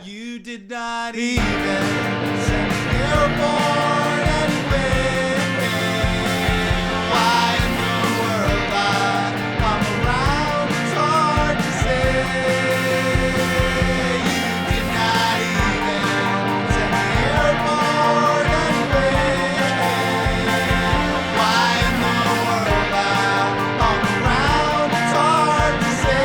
You did not even send me airborne anyway. Why in the world I'm around, it's hard to say. You did not even send me airborne anyway. Why in the world I'm around, it's hard to say.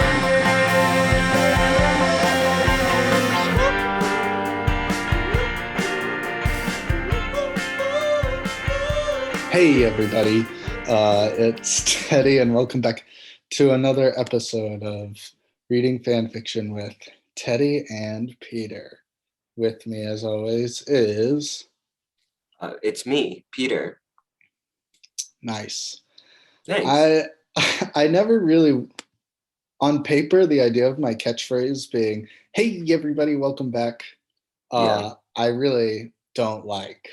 Hey everybody, it's Teddy and welcome back to another episode of Reading Fanfiction with Teddy and Peter. With me as always is... It's me, Peter. Nice. Thanks. I never really, on paper, the idea of my catchphrase being, hey everybody, welcome back, I really don't like,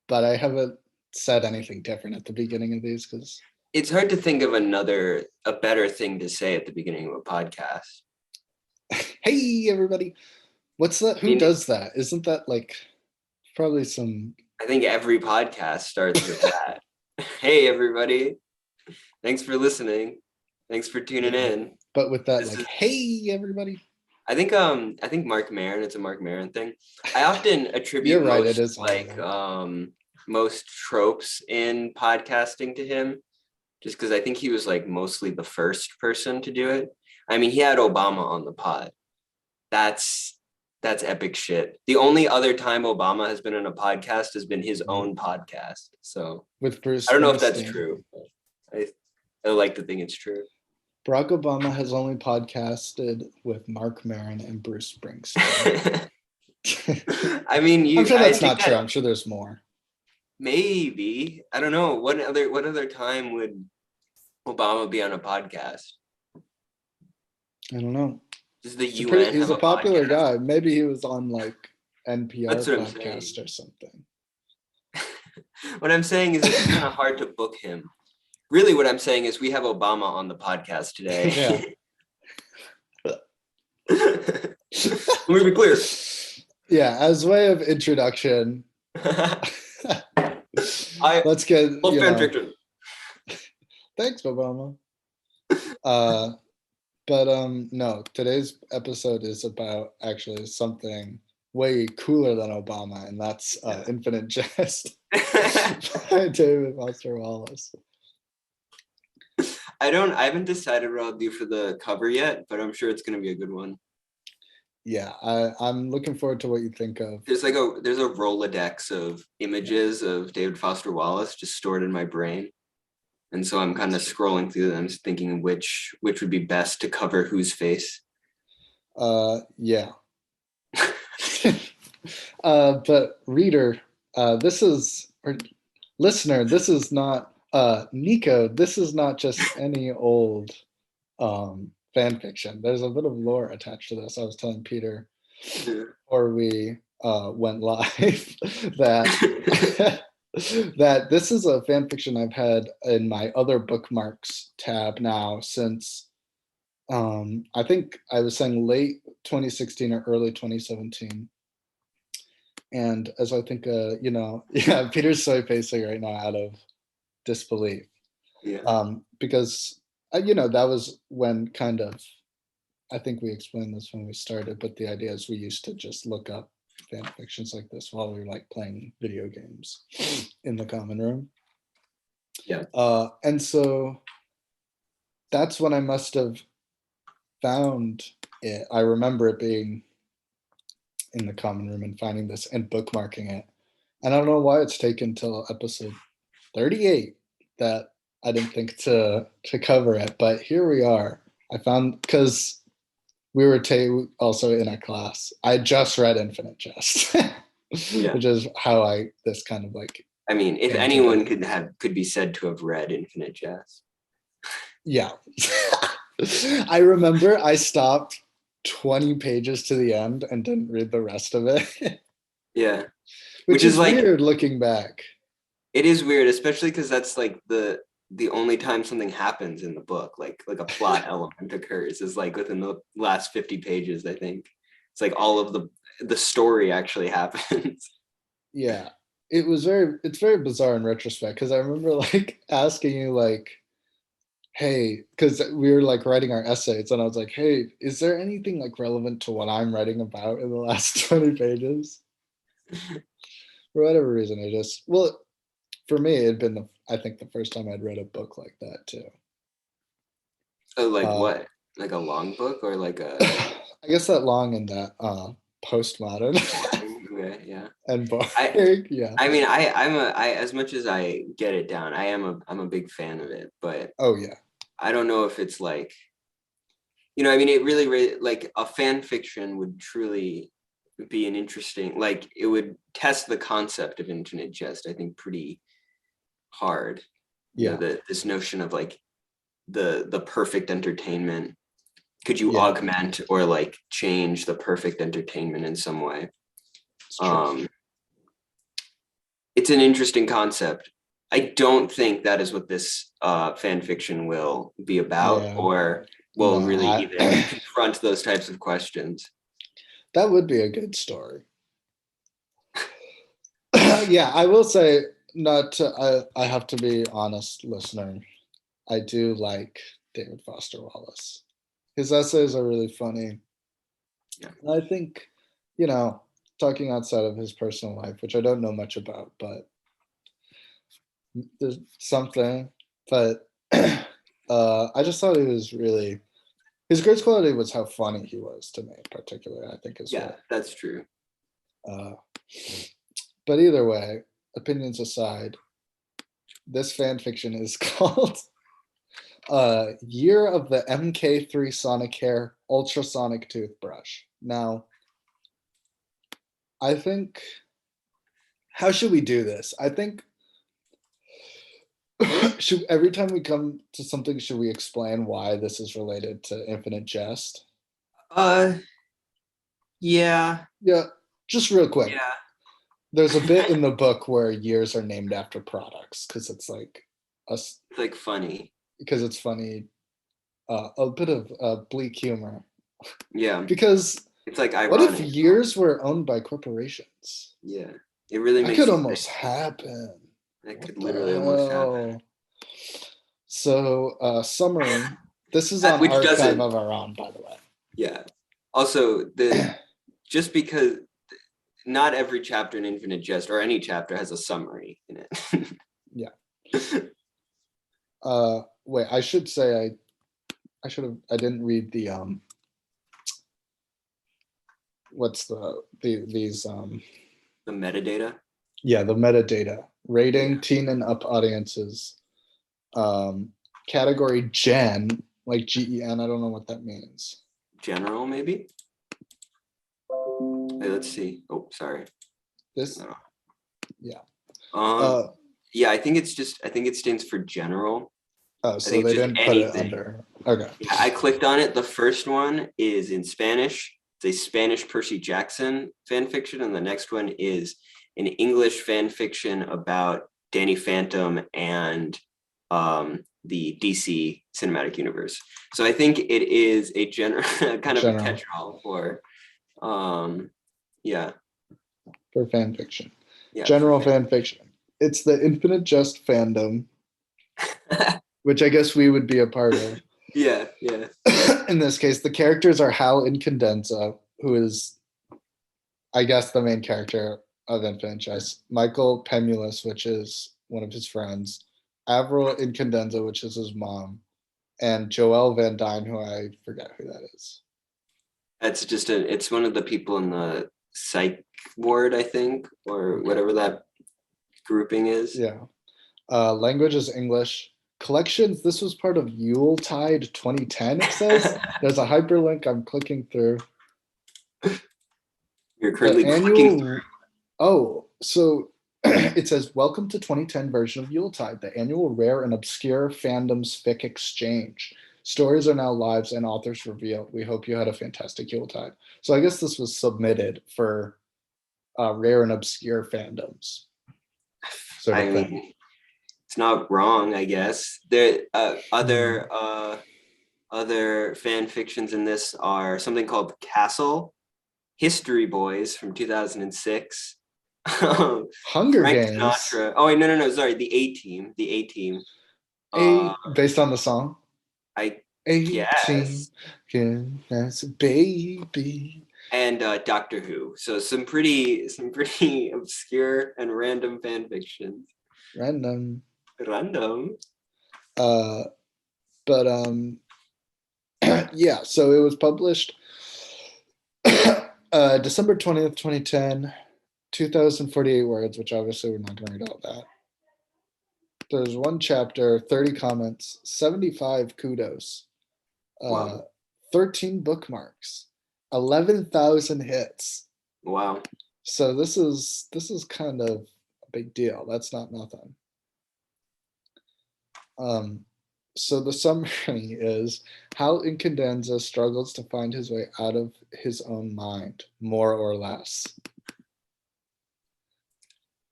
but I haven't said anything different at the beginning of these because it's hard to think of a better thing to say at the beginning of a podcast. Hey everybody, what's that? Who does that? Isn't that like probably some... I think every podcast starts with that. Hey everybody, thanks for listening. Thanks for tuning in. But with that, hey everybody. I think Mark Maron, it's a Mark Maron thing. I often attribute You're right, it is most tropes in podcasting to him, just because I think he was like mostly the first person to do it. I mean, he had Obama on the pod. That's epic shit. The only other time Obama has been in a podcast has been his own podcast. So with Bruce, I don't know if that's true. I like to think it's true. Barack Obama has only podcasted with Mark Maron and Bruce Springsteen. I mean, I'm sure that's not true. I'm sure there's more. Maybe. I don't know. What other time would Obama be on a podcast? I don't know. Does the UN he's have a popular podcast? guy. Maybe he was on like NPR podcast or something. What I'm saying is it's kind of hard to book him. Really, what I'm saying is we have Obama on the podcast today. Yeah. Let me be clear. Yeah, as way of introduction, let's get fanfiction. Thanks, Obama. But no, today's episode is about actually something way cooler than Obama, and that's Infinite Jest by David Foster Wallace. I haven't decided what I'll do for the cover yet, but I'm sure it's going to be a good one. Yeah, I'm looking forward to what you think of. There's a Rolodex of images of David Foster Wallace just stored in my brain. And so I'm kind of scrolling through them, thinking which would be best to cover whose face. Yeah. But reader, or listener, this is not Nico. This is not just any old fan fiction. There's a bit of lore attached to this. I was telling Peter before we went live that that this is a fan fiction I've had in my other bookmarks tab now since I think I was saying late 2016 or early 2017. And as I think, Peter's soy facing right now out of disbelief. Yeah. Because, that was when kind of, I think we explained this when we started, but the idea is we used to just look up fan fictions like this while we were like playing video games in the common room. Yeah. And so that's when I must have found it. I remember it being in the common room and finding this and bookmarking it. And I don't know why it's taken till episode 38 that I didn't think to cover it, but here we are. I found, because we were also in a class. I just read Infinite Jest, which is how this kind of like. I mean, if anyone could be said to have read Infinite Jest. Yeah. I remember I stopped 20 pages to the end and didn't read the rest of it. Yeah. Which is like weird looking back. It is weird, especially because that's like the only time something happens in the book, like a plot element occurs, is like within the last 50 pages, I think. It's like all of the story actually happens. Yeah, it's very bizarre in retrospect, because I remember like asking you like, hey, because we were like writing our essays, and I was like, hey, is there anything like relevant to what I'm writing about in the last 20 pages? For whatever reason, well, for me, it had been I think the first time I'd read a book like that too. Oh, like what? Like a long book or like a I guess that long and that postmodern okay, yeah. and boring. Yeah. I mean, I as much as I get it down, I'm a big fan of it, but Oh yeah. I don't know if it's like, I mean, it really like a fan fiction would truly be an interesting, like it would test the concept of infinite jest, I think, pretty hard. Yeah. This notion of like the perfect entertainment. Could you Yeah. augment or like change the perfect entertainment in some way? It's an interesting concept. I don't think that is what this fan fiction will be about, Yeah. or will No, really even confront those types of questions. That would be a good story. Yeah, I will say, I have to be honest, listener. I do like David Foster Wallace. His essays are really funny. Yeah. And I think, talking outside of his personal life, which I don't know much about, but there's something. But I just thought his greatest quality was how funny he was to me, particularly, I think, as well. Yeah, that's true. But either way, opinions aside, this fan fiction is called Year of the MK3 SONICARE Ultrasonic Toothbrush. Now, I think, how should we do this? I think, every time we come to something, should we explain why this is related to Infinite Jest? Yeah. Yeah, just real quick. Yeah. There's a bit in the book where years are named after products, because it's like It's like funny. Because it's funny, a bit of bleak humor. Yeah. Because it's like ironic. What if years were owned by corporations? Yeah, it really That could almost happen. That could literally almost happen. So, summary. This is on Archive of Our Own, by the way. Yeah. Also, just because not every chapter in Infinite Jest or any chapter has a summary in it. Yeah. Wait, I should say I didn't read the what's these the metadata? Yeah, the metadata. Rating, teen and up audiences. Category Gen, like GEN, I don't know what that means. General, maybe? Hey, let's see. Oh, sorry. This? Yeah. Yeah, I think it stands for general. Oh, so they didn't put it under. Okay. Yeah, I clicked on it. The first one is in Spanish. It's a Spanish Percy Jackson fan fiction, and the next one is an English fan fiction about Danny Phantom and the DC cinematic universe. So I think it is a kind of a catch-all for for fan fiction. Yeah, general fan fiction. It's the Infinite Jest fandom, which I guess we would be a part of. Yeah, yeah. In this case, the characters are Hal Incandenza, who is, I guess, the main character of Infinite Jest, Michael Pemulus, which is one of his friends, Avril Incandenza, which is his mom, and Joelle Van Dyne, who I forget who that is. That's just it's one of the people in the psych ward, I think, or whatever that grouping is. Yeah. Language is English. Collections, this was part of Yuletide 2010, it says. There's a hyperlink I'm clicking through. You're currently clicking through. Oh, so it says, welcome to 2010 version of Yuletide, the annual rare and obscure fandoms fic exchange. Stories are now lives and authors reveal. We hope you had a fantastic Yuletide. So I guess this was submitted for rare and obscure fandoms. I mean, it's not wrong, I guess. There other fan fictions in this are something called Castle, History Boys from 2006. Hunger Frank Games. Sinatra. Oh wait, no, sorry, the A Team. The A Team. Based on the song. I 18, guess. that's a baby. And Doctor Who. So some pretty obscure and random fan fiction. Random. But yeah, so it was published December 20th, 2010, 2048 words, which obviously we're not going to read all that. There's one chapter, 30 comments, 75 kudos, Wow. 13 bookmarks, 11,000 hits. Wow. So this is kind of a big deal. That's not nothing. So the summary is Hal Incandenza struggles to find his way out of his own mind, more or less.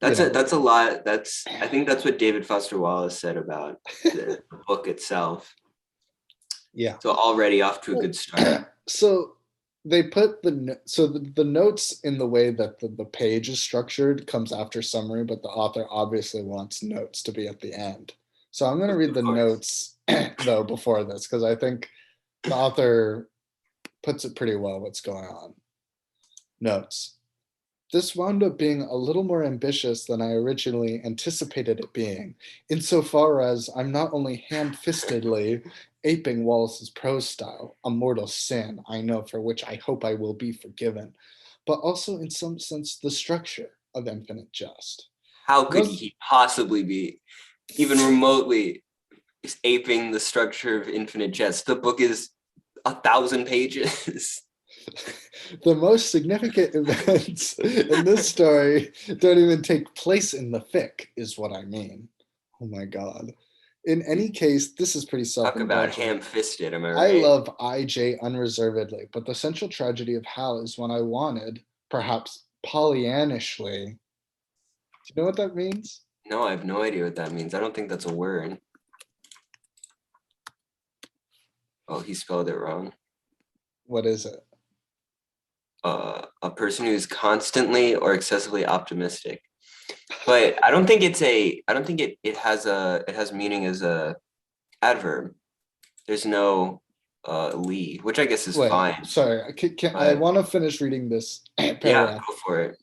That's a lot. I think that's what David Foster Wallace said about the book itself. Yeah. So already off to a good start. So they put the notes in the way that the page is structured comes after summary, but the author obviously wants notes to be at the end. So I'm going to read the notes though before this, because I think the author puts it pretty well what's going on. Notes. This wound up being a little more ambitious than I originally anticipated it being, insofar as I'm not only ham-fistedly aping Wallace's prose style, a mortal sin, I know, for which I hope I will be forgiven, but also in some sense the structure of Infinite Jest. How could he possibly be even remotely aping the structure of Infinite Jest? The book is 1,000 pages. The most significant events in this story don't even take place in the fic, is what I mean. Oh my God. In any case, this is pretty self-indulgent. Talk about ham-fisted, am I right? I love IJ unreservedly, but the central tragedy of Hal is one I wanted, perhaps Pollyannishly. Do you know what that means? No, I have no idea what that means. I don't think that's a word. Oh, he spelled it wrong. What is it? A person who's constantly or excessively optimistic. But I don't think it has meaning as a adverb. There's no lee, which I guess is fine. Sorry, I want to finish reading this paragraph. Yeah, go for it.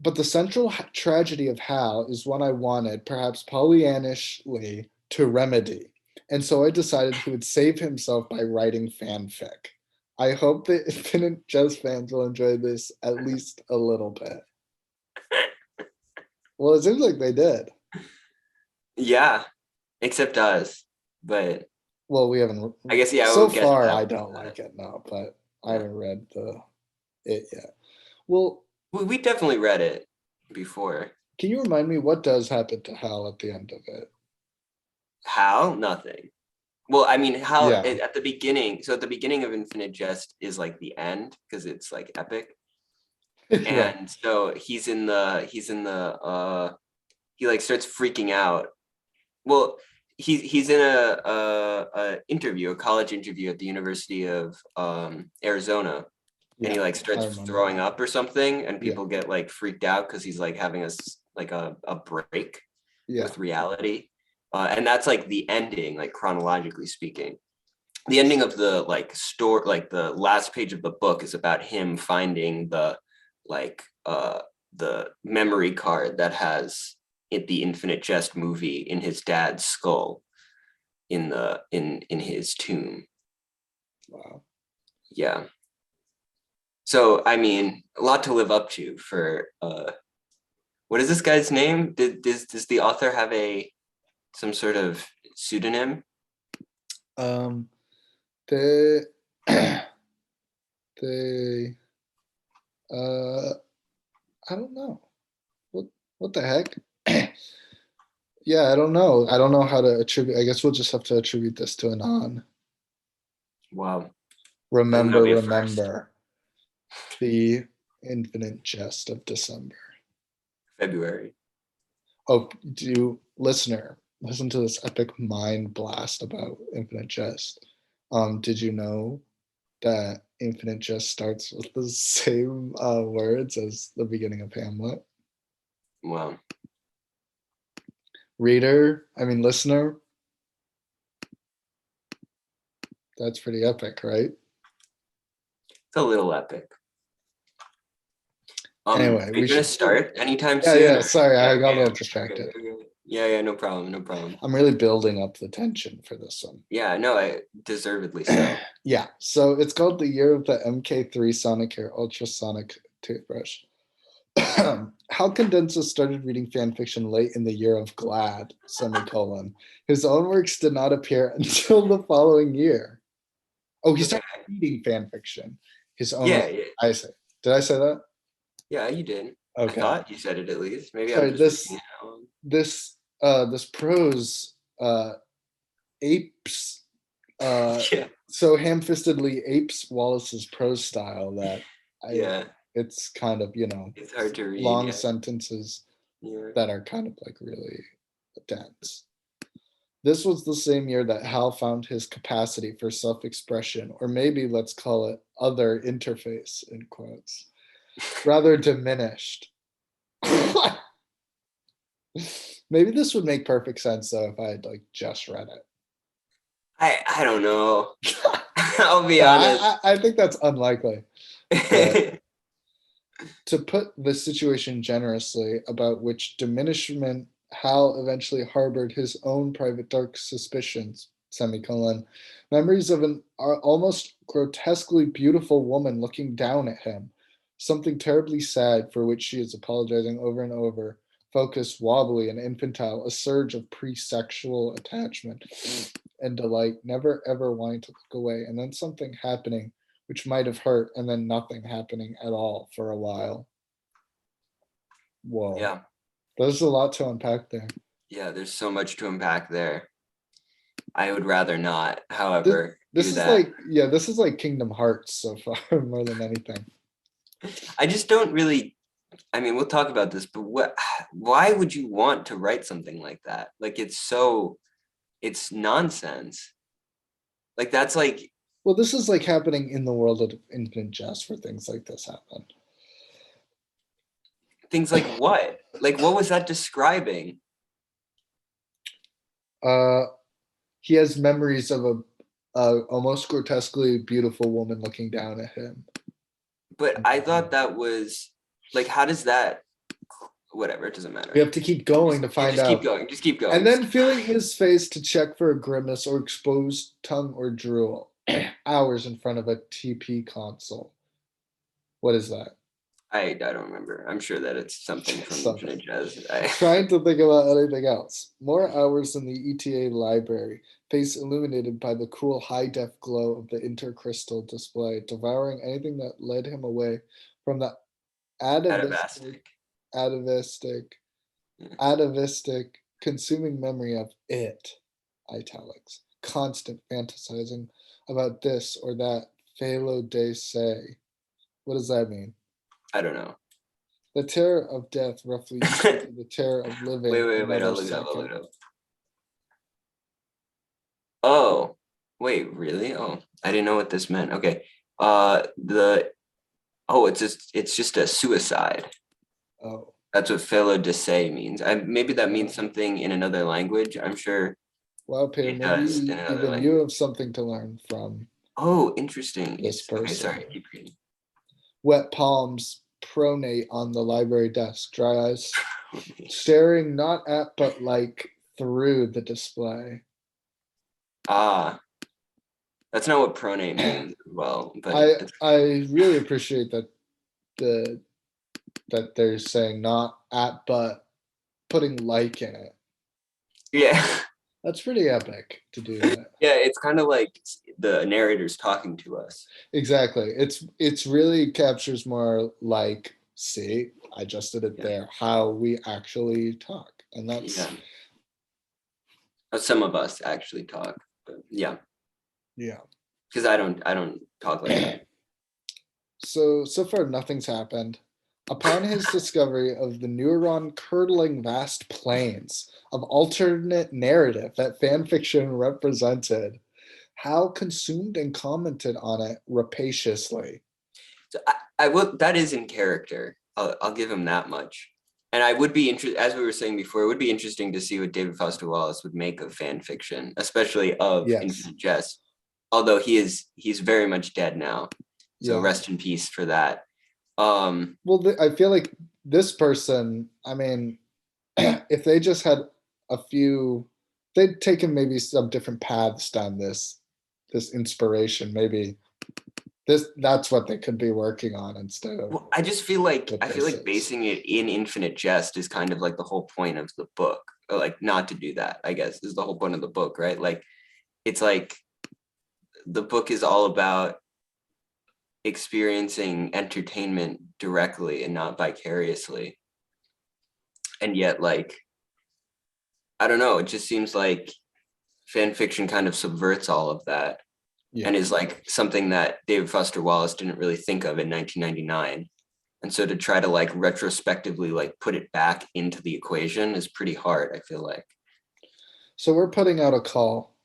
But the central tragedy of Hal is one I wanted, perhaps Pollyannishly, to remedy. And so I decided he would save himself by writing fanfic. I hope that Infinite Jest fans will enjoy this at least a little bit. Well, it seems like they did. Yeah, except us. But well, we haven't. I guess yeah. So far, I don't like it now, but I haven't read it yet. Well, we definitely read it before. Can you remind me what does happen to Hal at the end of it? Hal? Nothing. Well, I mean, Hal at the beginning. So at the beginning of Infinite Jest is like the end because it's like epic. And so he like starts freaking out. Well, he's in a college interview at the University of Arizona, and he like starts throwing up or something, and people get like freaked out because he's like having a break with reality. And that's like the ending, like chronologically speaking. The ending of the like story, like the last page of the book, is about him finding the memory card that has the Infinite Jest movie in his dad's skull in his tomb. Wow. Yeah. So I mean, a lot to live up to for what is this guy's name? Does the author have some sort of pseudonym? They I don't know. What the heck? Yeah, I don't know. I don't know how to attribute. I guess we'll just have to attribute this to Anon. Wow. Remember the Infinite Jest of December. February. Oh, listener, listen to this epic mind blast about Infinite Jest. Did you know that Infinite Jest starts with the same words as the beginning of Hamlet? Wow. Listener, that's pretty epic, right? It's a little epic. Anyway, are we you gonna should start anytime Yeah, soon? yeah. or- Sorry, I got a little okay, distracted. okay. Yeah, no problem, no problem. I'm really building up the tension for this one. Yeah, no, I deservedly so. Yeah, so it's called the year of the MK3 SONICARE ultrasonic toothbrush. How Condenses started reading fan fiction late in the year of GLAD, semicolon. His own works did not appear until the following year. Oh, he started reading fan fiction. His own. Yeah, yeah, I say. Did I say that? yeah, you did. Okay. I thought you said it at least. Maybe Sorry, I'm just reading it out. this prose apes Yeah, so ham-fistedly apes Wallace's prose style that yeah, it's kind of, it's hard to read. long yeah. sentences Yeah. that are kind of like really dense. This was the same year that Hal found his capacity for self-expression, or maybe let's call it other interface in quotes, rather diminished. Maybe this would make perfect sense though if I had like just read it. I don't know. I'll be Yeah, honest. I think that's unlikely. But to put the situation generously, about which diminishment Hal eventually harbored his own private dark suspicions, semicolon, memories of an almost grotesquely beautiful woman looking down at him, something terribly sad for which she is apologizing over and over, focused, wobbly, and infantile, a surge of pre-sexual attachment and delight, never ever wanting to look away, and then something happening which might have hurt, and then nothing happening at all for a while. Whoa. Yeah, There's a lot to unpack there. yeah, there's so much to unpack there. I would rather not, however, This do is that. this is like Kingdom Hearts so far, more than anything. I just don't really, I mean, we'll talk about this, but why would you want to write something like that? Like, it's nonsense. Like, that's like, Well, this is like happening in the world of Infinite Jest where things like this happen. things like what? Like, what was that describing? He has memories of a almost grotesquely beautiful woman looking down at him. But I thought that was, like, how does that, whatever, it doesn't matter. We have to keep going to find just out. Just keep going. And then feeling his face to check for a grimace or exposed tongue or drool. Hours in front of a TP console. What is that? I don't remember. I'm sure that it's something from Infinite Jest. Trying to think about anything else. More hours in the ETA library, face illuminated by the cool high-def glow of the intercrystal display, devouring anything that led him away from the atavistic, consuming memory of it, italics, constant fantasizing about this or that, felo de se. What does that mean? I don't know. The terror of death roughly equal to the terror of living. Wait, I'll look it up. Oh, wait, really? Oh, I didn't know what this meant. Okay. It's just a suicide. Oh. That's what felo de se means. Maybe that means something in another language. I'm sure. Well, Peter, maybe even you have something to learn from. Oh, interesting. This person. Okay, sorry, keep reading. Wet palms pronate on the library desk, dry eyes staring not at but like through the display. Ah, that's not what pronate means. Well, but I really appreciate that that they're saying not at but putting like in it. Yeah. That's pretty epic to do that. Yeah, it's kind of like the narrator's talking to us. Exactly. It's really captures more like, see, I just did it there, how we actually talk. And that's some of us actually talk, but yeah. Yeah. Because I don't talk like that. So far nothing's happened. Upon his discovery of the neuron-curdling vast plains of alternate narrative that fan fiction represented, Hal consumed and commented on it rapaciously. So I will. That is in character. I'll give him that much. And I would be interested, as we were saying before, it would be interesting to see what David Foster Wallace would make of fan fiction, especially of Yes. Infinite Jest. Although he's very much dead now, so Yeah. rest in peace for that. Well, I feel like this person, I mean, if they just had a few, they'd taken maybe some different paths down this inspiration. Maybe that's what they could be working on instead of. Well, I just feel like what I feel this like is. basing it in Infinite Jest is kind of like the whole point of the book. Or like not to do that, I guess, is the whole point of the book, right? Like it's like the book is all about experiencing entertainment directly and not vicariously. And yet, like, I don't know, it just seems like fan fiction kind of subverts all of that. Yeah. And is like something that David Foster Wallace didn't really think of in 1999. And so to try to like retrospectively like put it back into the equation is pretty hard, I feel like. So we're putting out a call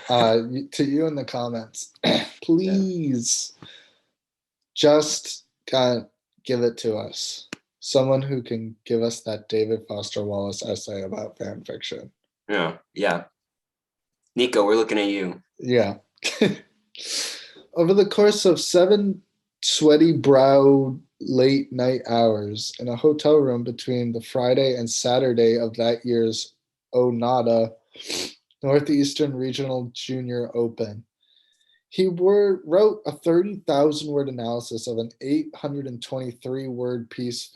to you in the comments. Please just give it to us. Someone who can give us that David Foster Wallace essay about fan fiction. Yeah. Nico, we're looking at you. Yeah. Over the course of 7 sweaty browed late night hours in a hotel room between the Friday and Saturday of that year's Onada Northeastern Regional Junior Open, he wrote a 30,000 word analysis of an 823 word piece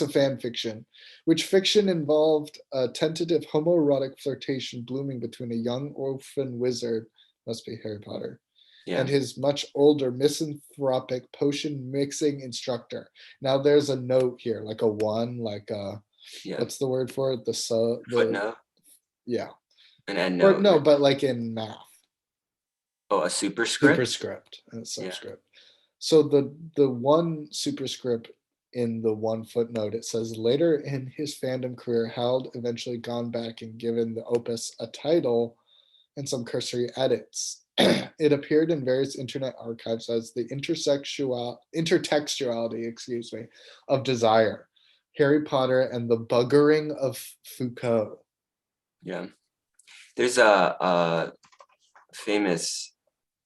of fan fiction, which fiction involved a tentative homoerotic flirtation blooming between a young orphan wizard, must be Harry Potter, and his much older misanthropic potion mixing instructor. Now there's a note here, like a one, like what's the word for it? The footnote. Yeah. An end note. Or no, but like in math. Oh, a superscript? Superscript and subscript. Yeah. So the one superscript in the one footnote, it says, later in his fandom career, Hal eventually gone back and given the opus a title and some cursory edits. It appeared in various internet archives as the intertextuality, of desire, Harry Potter and the buggering of Foucault. Yeah. There's a famous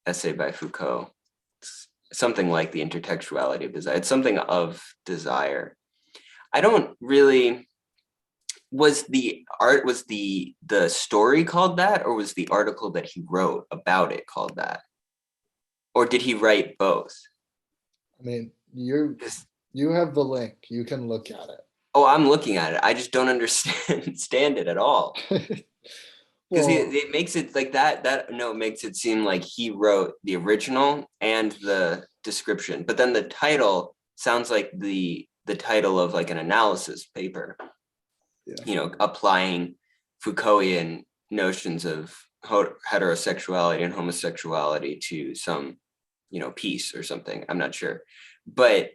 essay by Foucault, something like the intertextuality of desire. It's something of desire. I don't really, was the story called that, or was the article that he wrote about it called that? Or did he write both? I mean, you have the link. You can look at it. Oh, I'm looking at it. I just don't understand it at all. Because it makes it like that note makes it seem like he wrote the original and the description, but then the title sounds like the title of like an analysis paper. Yeah. Applying Foucaultian notions of heterosexuality and homosexuality to some, piece or something. I'm not sure, but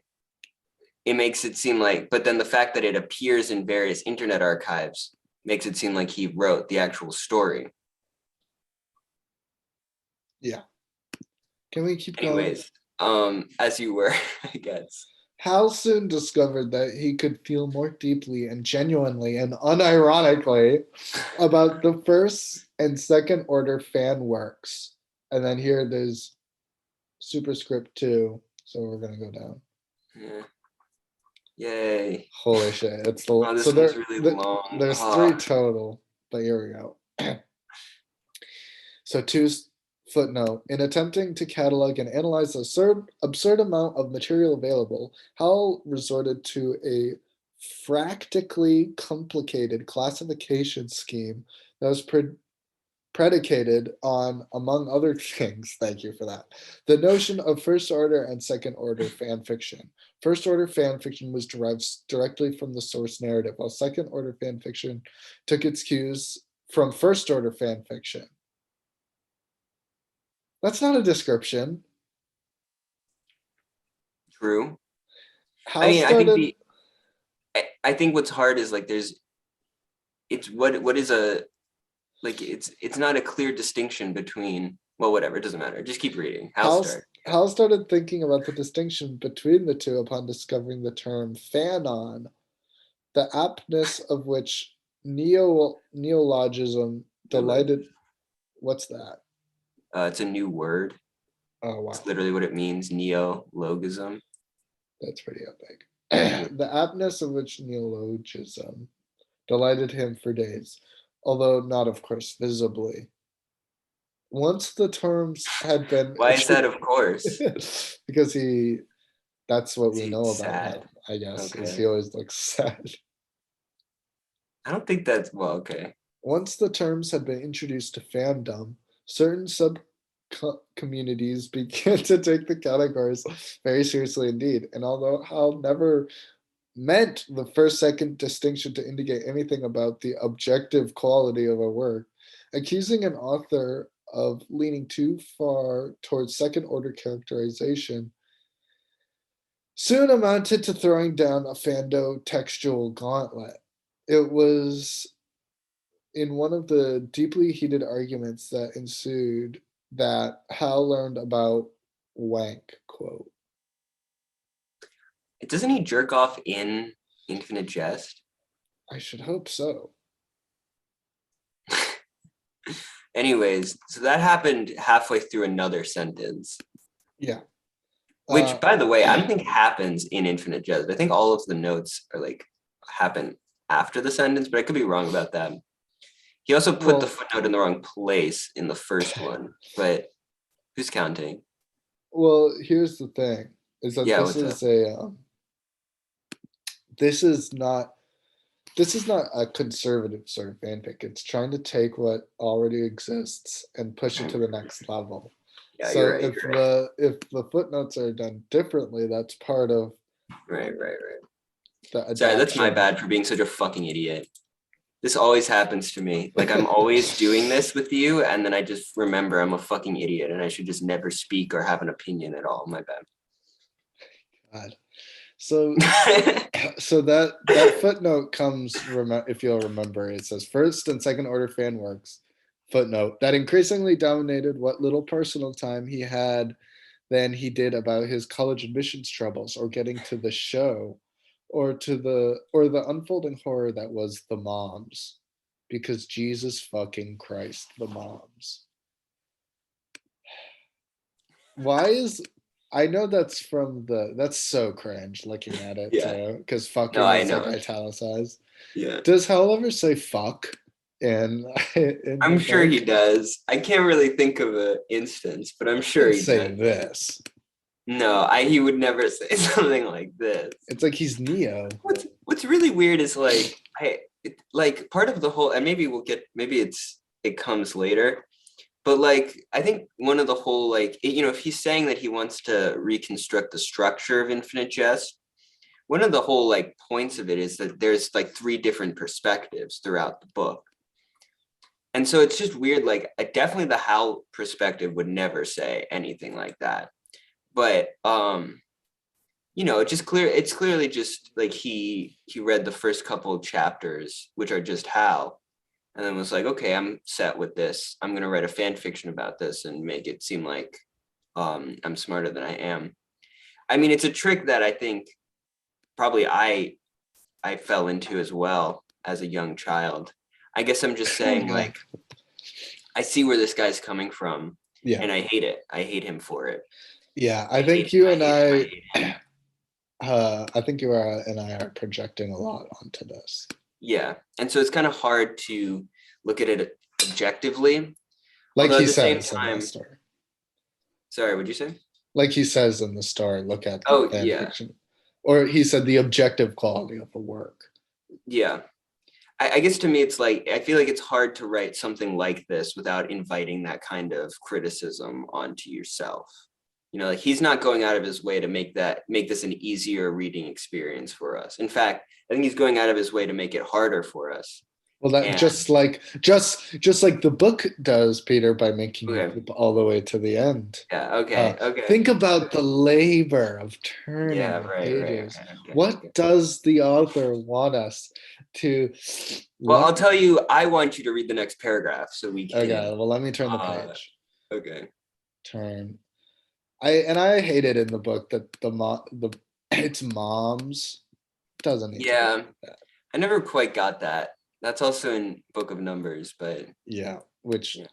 it makes it seem like, but then the fact that it appears in various internet archives makes it seem like he wrote the actual story. Yeah. Can we keep going? Anyways, as you were, I guess. Hal soon discovered that he could feel more deeply and genuinely and unironically about the first and second order fan works. And then here there's superscript 2. So we're going to go down. Yeah. Yay. Holy shit. It's the this so one's really long. There's 3 total, but here we go. So 2 footnote. In attempting to catalog and analyze the absurd amount of material available, Hal resorted to a fractically complicated classification scheme that was predicated on, among other things, thank you for that, the notion of first order and second order fan fiction. First order fan fiction was derived directly from the source narrative, while second order fan fiction took its cues from first order fan fiction. That's not a description. True. Hal started, I think what's hard is like it's not a clear distinction between Well, whatever, it doesn't matter. Just keep reading. Hal Stark. Hal started thinking about the distinction between the two upon discovering the term fanon, the aptness of which neologism delighted. What's that? It's a new word. Oh, wow. It's literally what it means, neologism. That's pretty epic. The aptness of which neologism delighted him for days, although not, of course, visibly. Once the terms had been... Why is that, of course? Because that's what we know about sad? him, I guess, Okay. is he always looks sad. I don't think that's, well, okay. Once the terms had been introduced to fandom, certain sub-communities began to take the categories very seriously indeed. And although Hal never meant the first-second distinction to indicate anything about the objective quality of a work, accusing an author of leaning too far towards second-order characterization soon amounted to throwing down a fando-textual gauntlet. It was in one of the deeply heated arguments that ensued that Hal learned about wank, quote. Doesn't he jerk off in Infinite Jest? I should hope so. Anyways, so that happened halfway through another sentence. Yeah. Which, by the way, I don't think happens in Infinite Jest. I think all of the notes are like happen after the sentence, but I could be wrong about that. He also put the footnote in the wrong place in the first one, but who's counting? Well, here's the thing: is that this is not a conservative sort of fanfic. It's trying to take what already exists and push it to the next level. Yeah, so right, if the footnotes are done differently, that's part of right. The Sorry, that's my bad for being such a fucking idiot. This always happens to me. Like, I'm always doing this with you, and then I just remember I'm a fucking idiot and I should just never speak or have an opinion at all. My bad. God. So that footnote comes, if you'll remember, it says first and second order fan works, footnote, that increasingly dominated what little personal time he had than he did about his college admissions troubles or getting to the show or the unfolding horror that was the moms, because Jesus fucking Christ, the moms. Why is, I know that's so cringe looking at it too, because fucking is like italicized. Yeah. Does Hal ever say fuck? In I'm sure he does. I can't really think of an instance, but I'm sure he say does. This. No, he would never say something like this. It's like he's Neo. What's really weird is like part of the whole, and maybe it comes later, but like I think one of the whole if he's saying that he wants to reconstruct the structure of Infinite Jest, one of the whole points of it is that there's three different perspectives throughout the book. And so it's just weird, definitely the Hal perspective would never say anything like that. But it's clearly just he read the first couple of chapters, which are just Hal, and then was like, okay, I'm set with this. I'm gonna write a fan fiction about this and make it seem like I'm smarter than I am. I mean, it's a trick that I think probably I fell into as well as a young child. I guess I'm just saying, I see where this guy's coming from, and I hate it. I hate him for it. Yeah, I think you and I think you and I are projecting a lot onto this. Yeah, and so it's kind of hard to look at it objectively. Like he says in the story. Sorry, what'd you say? Like he says in the story, look at the fan fiction. Or he said the objective quality of the work. Yeah. I guess to me, it's I feel like it's hard to write something like this without inviting that kind of criticism onto yourself. He's not going out of his way to make this an easier reading experience for us. In fact, I think he's going out of his way to make it harder for us. Well, that just like the book does, Peter, by making it all the way to the end. Yeah. Okay. Think about the labor of turning the pages. What does the author want us to? Well, I'll tell you. I want you to read the next paragraph so we can. Okay. Well, let me turn the page. Okay. term. I hate it in the book that it's moms doesn't need to Yeah, be that. I never quite got that. That's also in Book of Numbers, but Yeah, which yeah.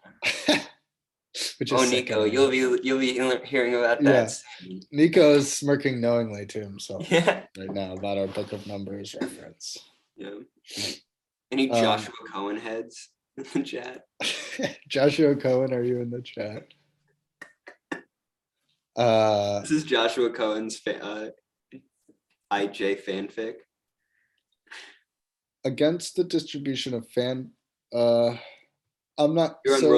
which Oh, is Nico, sickening. you'll be hearing about Yeah. that soon. Nico is smirking knowingly to himself Yeah. right now about our Book of Numbers reference. Yeah. Any Joshua Cohen heads in the chat? Joshua Cohen, are you in the chat? This is Joshua Cohen's IJ fanfic. Against the distribution of I'm not You're on so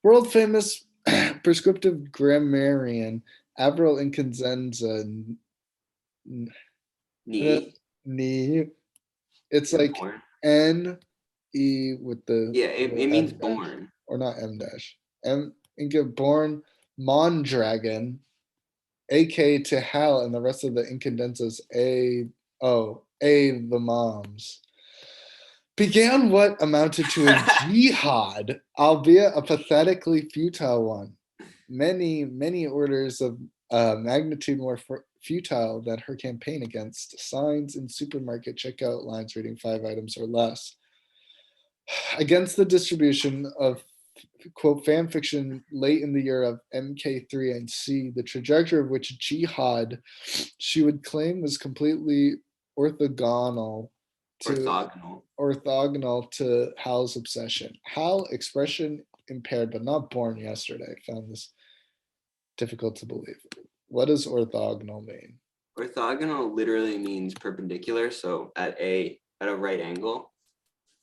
world famous. prescriptive grammarian Avril Inconzenza Knee. it's Yeah, like born. N-E with the Yeah, it little means M dash. born. Or not M dash. Inca born Mondragon, AK to hell, and the rest of the incandensas the moms. Began what amounted to a jihad, albeit a pathetically futile one. Many orders of magnitude more futile than her campaign against signs in supermarket checkout lines reading 5 items or less. Against the distribution of quote fan fiction late in the year of MK3 and C, the trajectory of which jihad she would claim was completely orthogonal to Hal's obsession. Hal, expression impaired but not born yesterday, found this difficult to believe. What does orthogonal mean? Orthogonal literally means perpendicular, so at a right angle.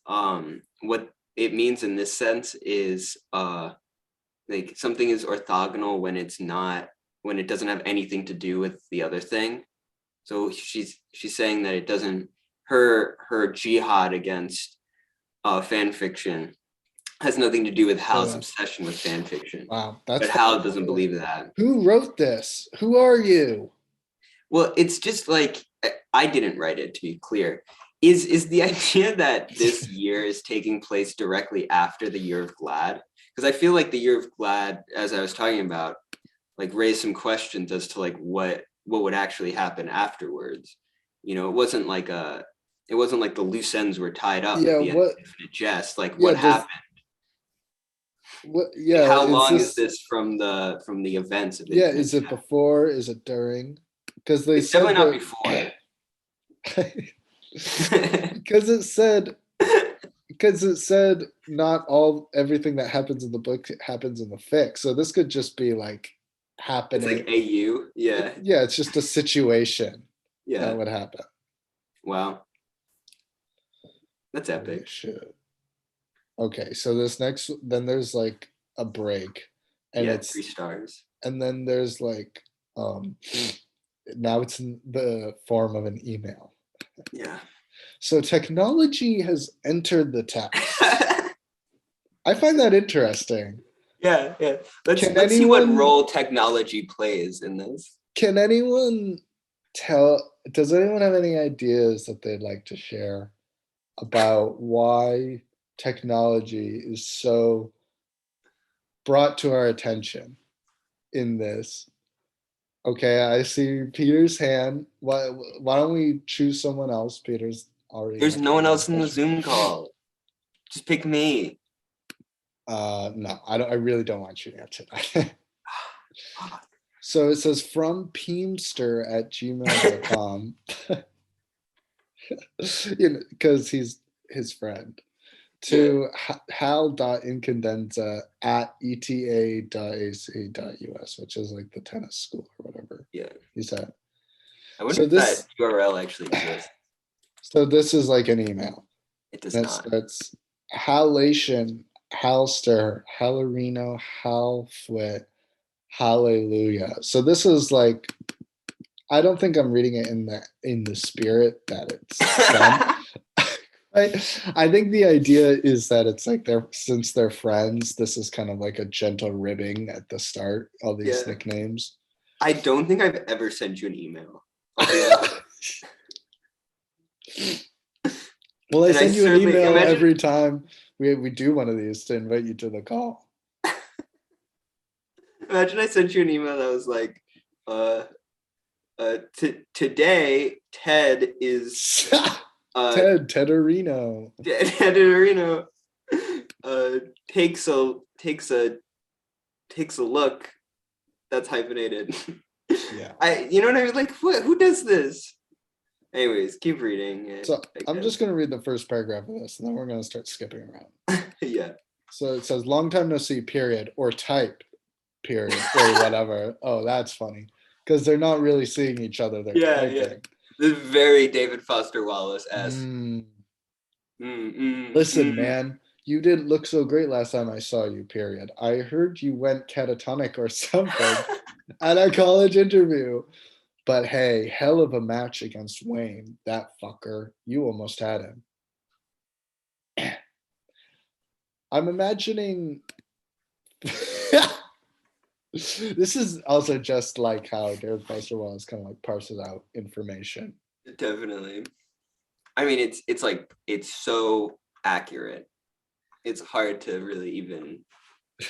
What it means in this sense is like something is orthogonal when it doesn't have anything to do with the other thing. So she's saying that it doesn't, her jihad against fan fiction has nothing to do with Hal's obsession with fan fiction. Wow, but Hal doesn't believe that. Who wrote this? Who are you? Well, it's just like, I didn't write it, to be clear. Is the idea that this year is taking place directly after the Year of Glad? Because I feel like the Year of Glad, as I was talking about, like raised some questions as to like what would actually happen afterwards. You know, it wasn't like the loose ends were tied up at the end of Infinite Jest. Like what happened? Yeah. How long is this from the events of Infinite is it before? Is it during? Because it's definitely not before. because it said not everything that happens in the book happens in the fic. So this could just be like happening. It's like AU, yeah. Yeah, it's just a situation that would happen. Wow. That's epic. Okay, so then there's like a break. And it's 3 stars. And then there's like now it's in the form of an email. Yeah. So technology has entered the text. I find that interesting. Yeah. Let's see what role technology plays in this. Can anyone does anyone have any ideas that they'd like to share about why technology is so brought to our attention in this? Okay, I see Peter's hand. Why don't we choose someone else? Peter's already. There's no one else in the Zoom call. Just pick me. No, I really don't want you to answer that. So it says from peemster@gmail.com. Because he's his friend. To hal.incandenza@eta.ac.us, which is like the tennis school or whatever. Yeah. He said. I wonder if that URL actually exists. So this is like an email. It does not. That's halation, halster, halarino, halfwit, hallelujah. So this is like, I don't think I'm reading it in the spirit that it's done. I think the idea is that it's like since they're friends, this is kind of like a gentle ribbing at the start, all these nicknames. I don't think I've ever sent you an email. Well, I send you an email every time we do one of these to invite you to the call. Imagine I sent you an email that was like, today Ted is Tedderino. Ted Areno takes a look that's hyphenated. Yeah. You know what I mean? Like, what? Who does this? Anyways, keep reading. So I'm just gonna read the first paragraph of this, and then we're gonna start skipping around. Yeah. So it says, "Long time no see, period, or type, period, or whatever." Oh, that's funny, because they're not really seeing each other. They're typing. Yeah. This is very David Foster Wallace-esque. Listen, man, you didn't look so great last time I saw you, period. I heard you went catatonic or something at a college interview. But hey, hell of a match against Wayne, that fucker. You almost had him. I'm imagining this is also just like how David Foster Wallace kind of like parses out information. Definitely. I mean, it's so accurate. It's hard to really even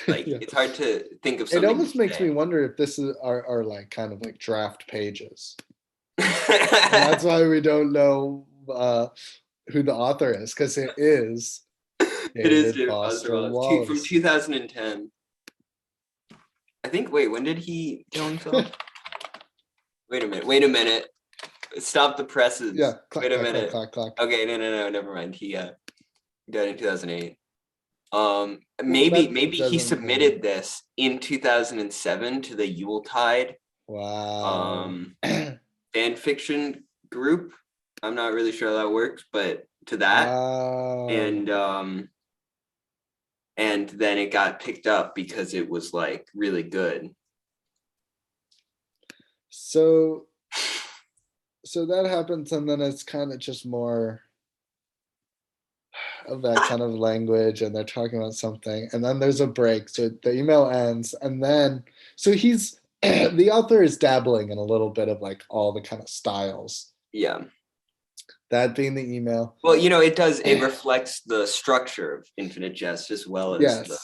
like. Yeah. It's hard to think of something. It almost makes me wonder if this is are like kind of like draft pages. And that's why we don't know who the author is, because it is. It is David Foster Wallace from 2010. I think. Wait, when did he kill himself? Wait a minute. Stop the presses. Yeah. Wait a minute. Clock. Okay, no, never mind. He died in 2008. Maybe he submitted this in 2007 to the Yuletide fanfiction group. I'm not really sure how that works, but to that. And then it got picked up because it was like really good. So that happens, and then it's kind of just more of that kind of language, and they're talking about something, and then there's a break. So the email ends, and then so he's the author is dabbling in a little bit of like all the kind of styles. Yeah. That being the email. Well, it reflects the structure of Infinite Jest as well as the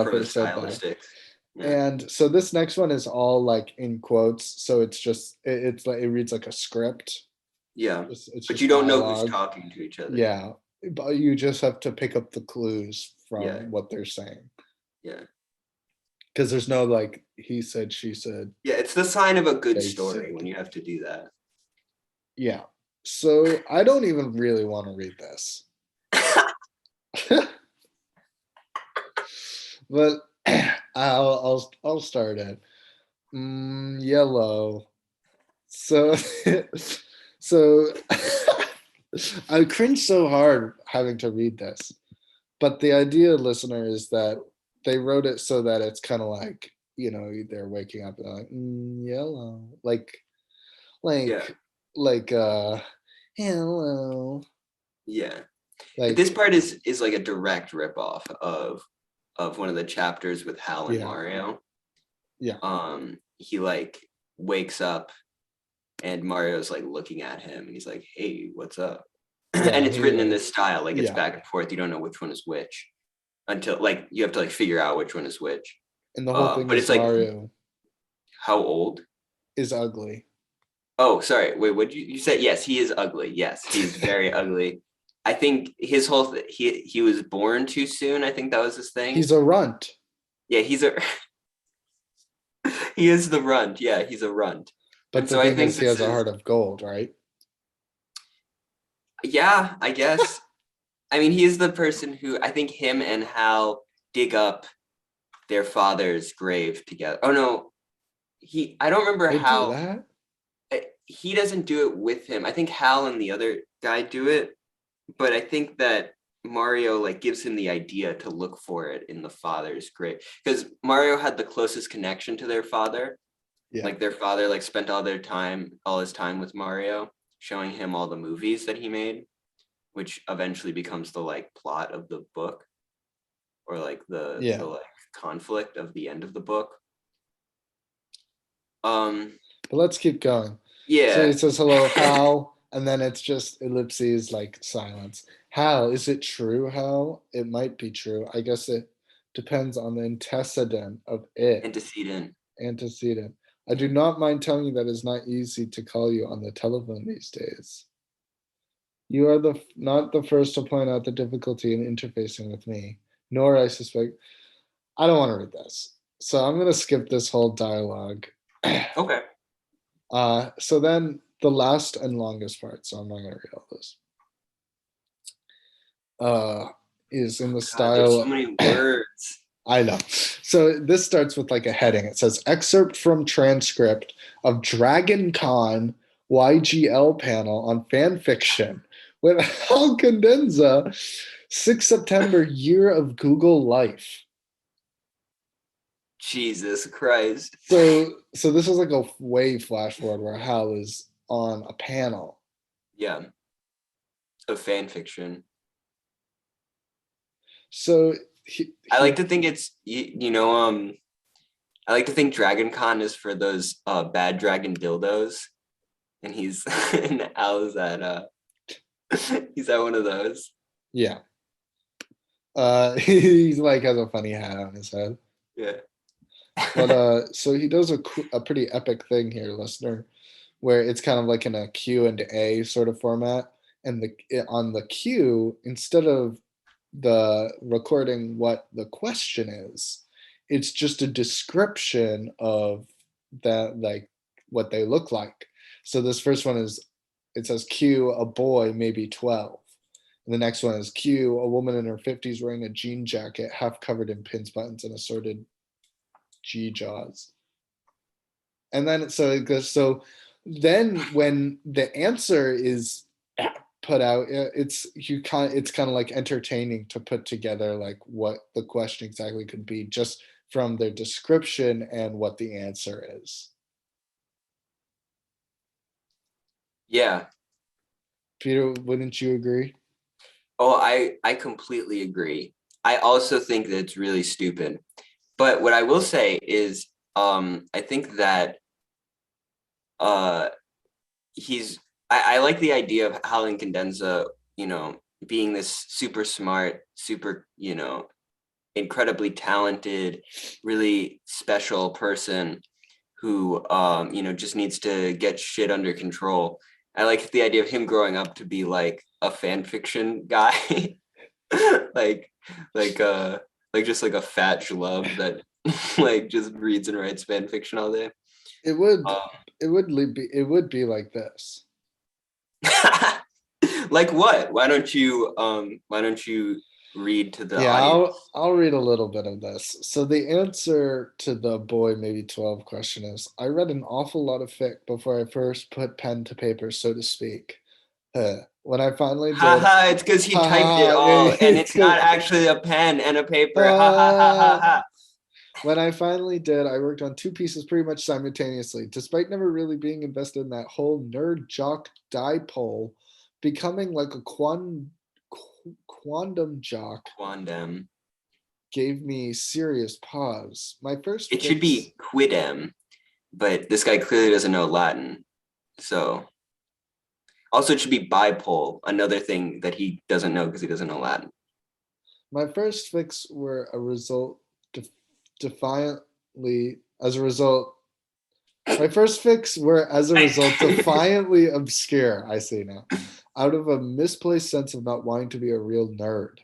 prose stylistics. Yeah. And so this next one is all like in quotes, so it's just it's like it reads like a script. Yeah. It's but you don't know who's talking to each other. Yeah. But you just have to pick up the clues from what they're saying. Yeah. Because there's no like he said, she said. Yeah, it's the sign of a good story when you have to do that. Yeah. So I don't even really want to read this. But I'll start it. Yellow. So I cringe so hard having to read this. But the idea, listener, is that they wrote it so that it's kind of like, they're waking up and they're like, yellow. Hello. Yeah. Like, this part is like a direct ripoff of one of the chapters with Hal and Mario. Yeah. He like wakes up and Mario's like looking at him and he's like, hey, what's up? And it's written in this style, like it's back and forth. You don't know which one is which until like you have to like figure out which one is which. And the whole thing but is it's like Mario how old? Is ugly. Oh, sorry. Wait, what you said? Yes, he is ugly. Yes, he's very ugly. I think his whole he was born too soon. I think that was his thing. He's a runt. Yeah, he is the runt. Yeah, he's a runt. But the thing is, he has a heart of gold, right? Yeah, I guess. I mean, he is the person who I think him and Hal dig up their father's grave together. Oh no, I don't remember how. Do that? He doesn't do it with him. I think Hal and the other guy do it, but I think that Mario like gives him the idea to look for it in the father's grave because Mario had the closest connection to their father. Yeah. Like their father like spent all his time with Mario, showing him all the movies that he made, which eventually becomes the like plot of the book or like the like conflict of the end of the book. But let's keep going. Yeah. So it says hello, Hal, and then it's just ellipses like silence. Hal, is it true, Hal? It might be true. I guess it depends on the antecedent of it. Antecedent. I do not mind telling you that it's not easy to call you on the telephone these days. You are not the first to point out the difficulty in interfacing with me, nor I suspect. I don't want to read this, so I'm going to skip this whole dialogue. Okay. So then the last and longest part, so I'm not going to read all this, is in the style. There's so many words. I know. So this starts with like a heading. It says excerpt from transcript of Dragon Con YGL panel on Fanfiction with Hal Condenza, 6 September, year of Google life. Jesus Christ. So this is like a way flash forward where Hal is on a panel. Yeah. Of Fanfiction. So I like to think it's, I like to think Dragon Con is for those bad dragon dildos. And he's, and Al is at, he's at one of those. Yeah. He's like has a funny hat on his head. Yeah. But so he does a pretty epic thing here, listener, where it's kind of like in a Q&A sort of format. And on the Q, instead of the recording what the question is, it's just a description of that, like what they look like. So this first one is, it says Q, a boy, maybe 12. And the next one is Q, a woman in her 50s wearing a jean jacket, half covered in pins, buttons, and assorted G-jaws. And then so it goes, so then when the answer is put out, it's kind of like entertaining to put together like what the question exactly could be just from their description and what the answer is. Yeah. Peter, wouldn't you agree? Oh, I completely agree. I also think that it's really stupid. But what I will say is, I think that I like the idea of Hal Condenza, being this super smart, super, incredibly talented, really special person who, just needs to get shit under control. I like the idea of him growing up to be like a fan fiction guy, like just like a fat schlub that like just reads and writes fan fiction all day. It would be like this. Like what? Why don't you read to the audience? I'll read a little bit of this. So the answer to the boy maybe 12 question is, I read an awful lot of fic before I first put pen to paper, so to speak. When I finally did, it's because he typed it all, and it's not actually a pen and a paper. When I finally did, I worked on 2 pieces pretty much simultaneously, despite never really being invested in that whole nerd jock dipole, becoming like a quandom jock. Quandam gave me serious pause. My first It should be quidem, but this guy clearly doesn't know Latin. So also it should be bipole, another thing that he doesn't know because he doesn't know Latin. My first fix were a result defiantly defiantly obscure, I say now, out of a misplaced sense of not wanting to be a real nerd.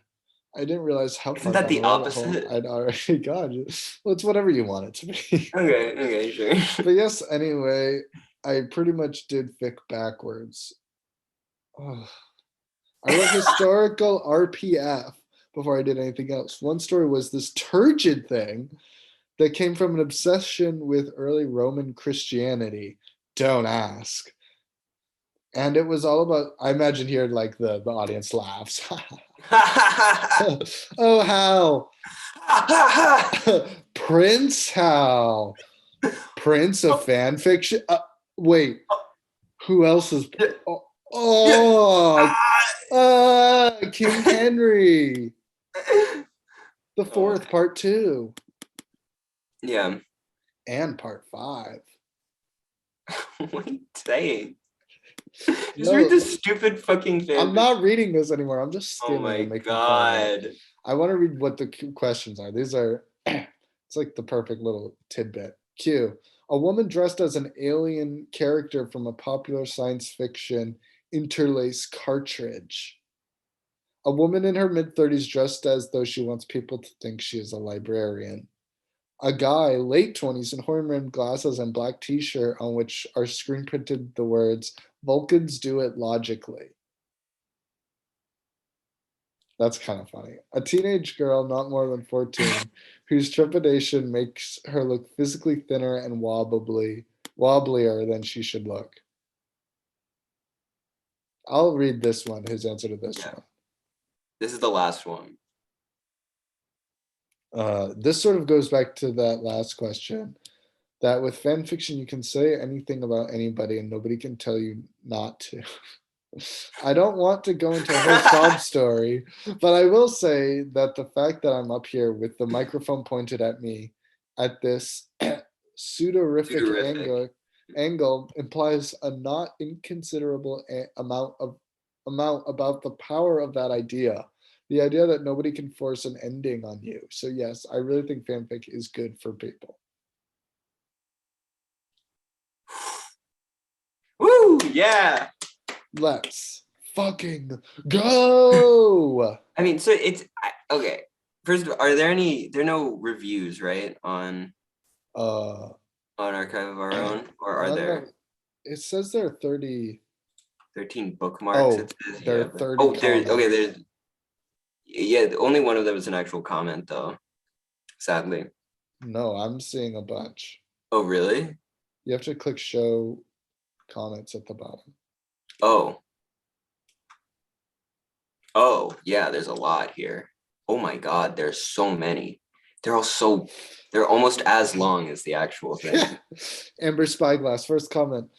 I didn't realize how Isn't that the opposite? I'd already got. Well, it's whatever you want it to be. Okay, sure. But yes, anyway, I pretty much did fic backwards. Oh. I wrote historical RPF before I did anything else. One story was this turgid thing that came from an obsession with early Roman Christianity. Don't ask. And it was all about, I imagine here like the audience laughs. Oh, Hal. Prince Hal. Prince of fan fiction. Wait, who else is? King Henry. The 4th, part 2. Yeah. And part 5. What are you saying? Just read this stupid fucking fan. I'm not reading this anymore. I'm just skimming. Oh my god. I want to read what the questions are. These are, it's like the perfect little tidbit. Q, a woman dressed as an alien character from a popular science fiction interlace cartridge. A woman in her mid-30s dressed as though she wants people to think she is a librarian. A guy, late 20s, in horn-rimmed glasses and black t-shirt on which are screen printed the words, Vulcans do it logically. That's kind of funny. A teenage girl, not more than 14, whose trepidation makes her look physically thinner and wobblier than she should look. I'll read this one, his answer to this one. This is the last one. This sort of goes back to that last question, that with fan fiction, you can say anything about anybody and nobody can tell you not to. I don't want to go into a whole sob story, but I will say that the fact that I'm up here with the microphone pointed at me at this pseudorific angle implies a not inconsiderable amount about the power of that idea. The idea that nobody can force an ending on you. So yes, I really think fanfic is good for people. Woo! Yeah. Let's fucking go. I mean, so it's okay. First of all, there are no reviews, right, on Archive of Our Own, or are there? It says there are 13 bookmarks. Oh, it says, there yeah, are 30 there's only one of them is an actual comment though, sadly. No, I'm seeing a bunch. Oh, really? You have to click show comments at the bottom. Oh, yeah, there's a lot here. Oh my God, there's so many. They're almost as long as the actual thing. Amber Spyglass, first comment.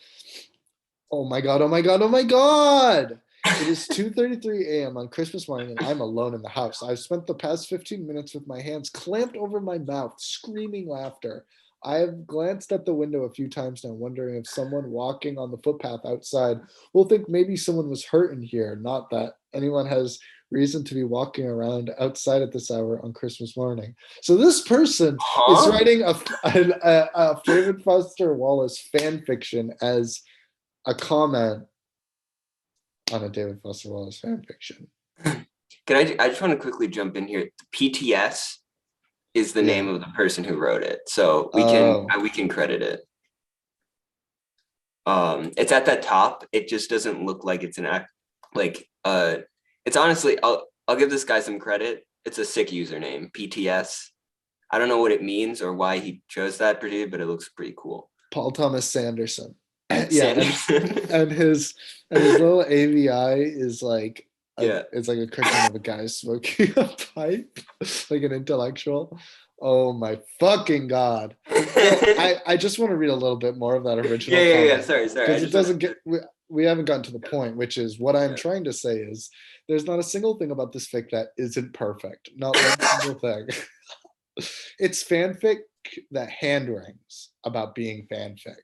Oh my God, oh my God, oh my God. It is 2:33 a.m. on Christmas morning and I'm alone in the house. I've spent the past 15 minutes with my hands clamped over my mouth, screaming laughter. I have glanced at the window a few times now, wondering if someone walking on the footpath outside will think maybe someone was hurt in here, not that anyone has reason to be walking around outside at this hour on Christmas morning. So this person is writing a David Foster Wallace fan fiction as a comment on a David Foster Wallace fan fiction. I just want to quickly jump in here. PTS is the name of the person who wrote it, so we can credit it. It's at the top. It just doesn't look like it's an act. It's honestly, I'll give this guy some credit. It's a sick username, PTS. I don't know what it means or why he chose that particularly, but it looks pretty cool. Paul Thomas Sanderson. Yeah, and his little AVI is like it's like a cartoon of a guy smoking a pipe, like an intellectual. Oh my fucking God. I just want to read a little bit more of that original. Yeah. Sorry. Because it doesn't get we haven't gotten to the point, which is what I'm trying to say is there's not a single thing about this fic that isn't perfect. Not one single thing. It's fanfic that hand wrings about being fanfic.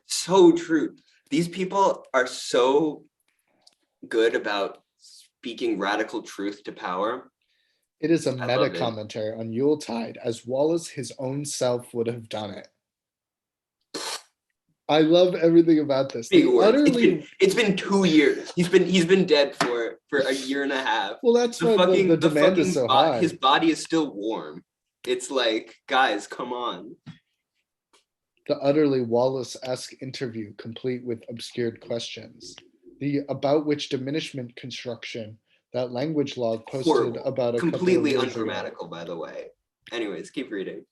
So true. These people are so good about speaking radical truth to power. It is a meta commentary on Yuletide, as Wallace his own self would have done it. I love everything about this. It's been 2 years. He's been dead for a year and a half. Well, that's why the demand is so high. His body is still warm. It's like, guys, come on. The utterly Wallace-esque interview, complete with obscured questions. The about which diminishment construction that language log posted about a completely ungrammatical, by the way. Anyways, keep reading.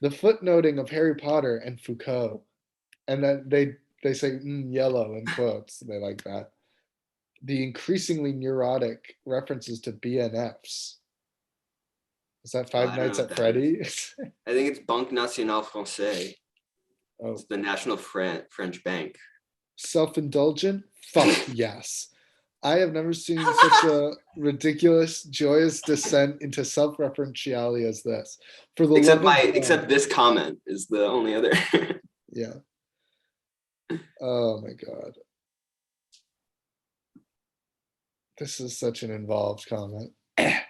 The footnoting of Harry Potter and Foucault, and then they say yellow in quotes. They like that. The increasingly neurotic references to BNFs. Is that Five Nights at Freddy's? I think it's Banque Nationale Française. Oh. It's the National French Bank. Self-indulgent? Fuck yes. I have never seen such a ridiculous, joyous descent into self-referentiality as this. For the except this comment is the only other. Yeah. Oh my God. This is such an involved comment. I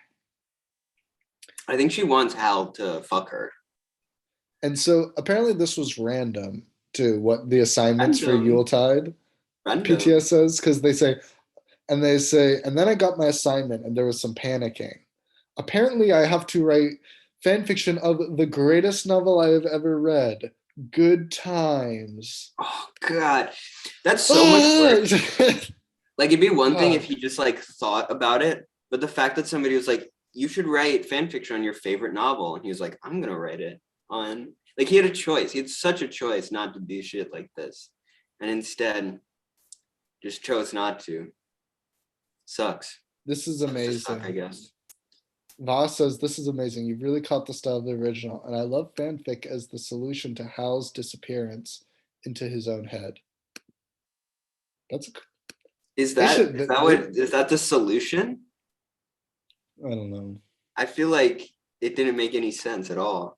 think she wants Hal to fuck her. And so apparently this was random to what the assignments for Random. Yuletide Random. PTS says, because they say, and then I got my assignment and there was some panicking. Apparently I have to write fan fiction of the greatest novel I have ever read, Good Times. Oh God, that's so much work. Like it'd be one thing if he just like thought about it, but the fact that somebody was like, you should write fan fiction on your favorite novel, and he was like, I'm gonna write it on, like he had a choice. He had such a choice not to do shit like this, and instead just chose not to. Sucks. This is amazing. Suck, I guess. Voss says, this is amazing. You've really caught the style of the original, and I love fanfic as the solution to Hal's disappearance into his own head. Is that the solution? I don't know. I feel like it didn't make any sense at all.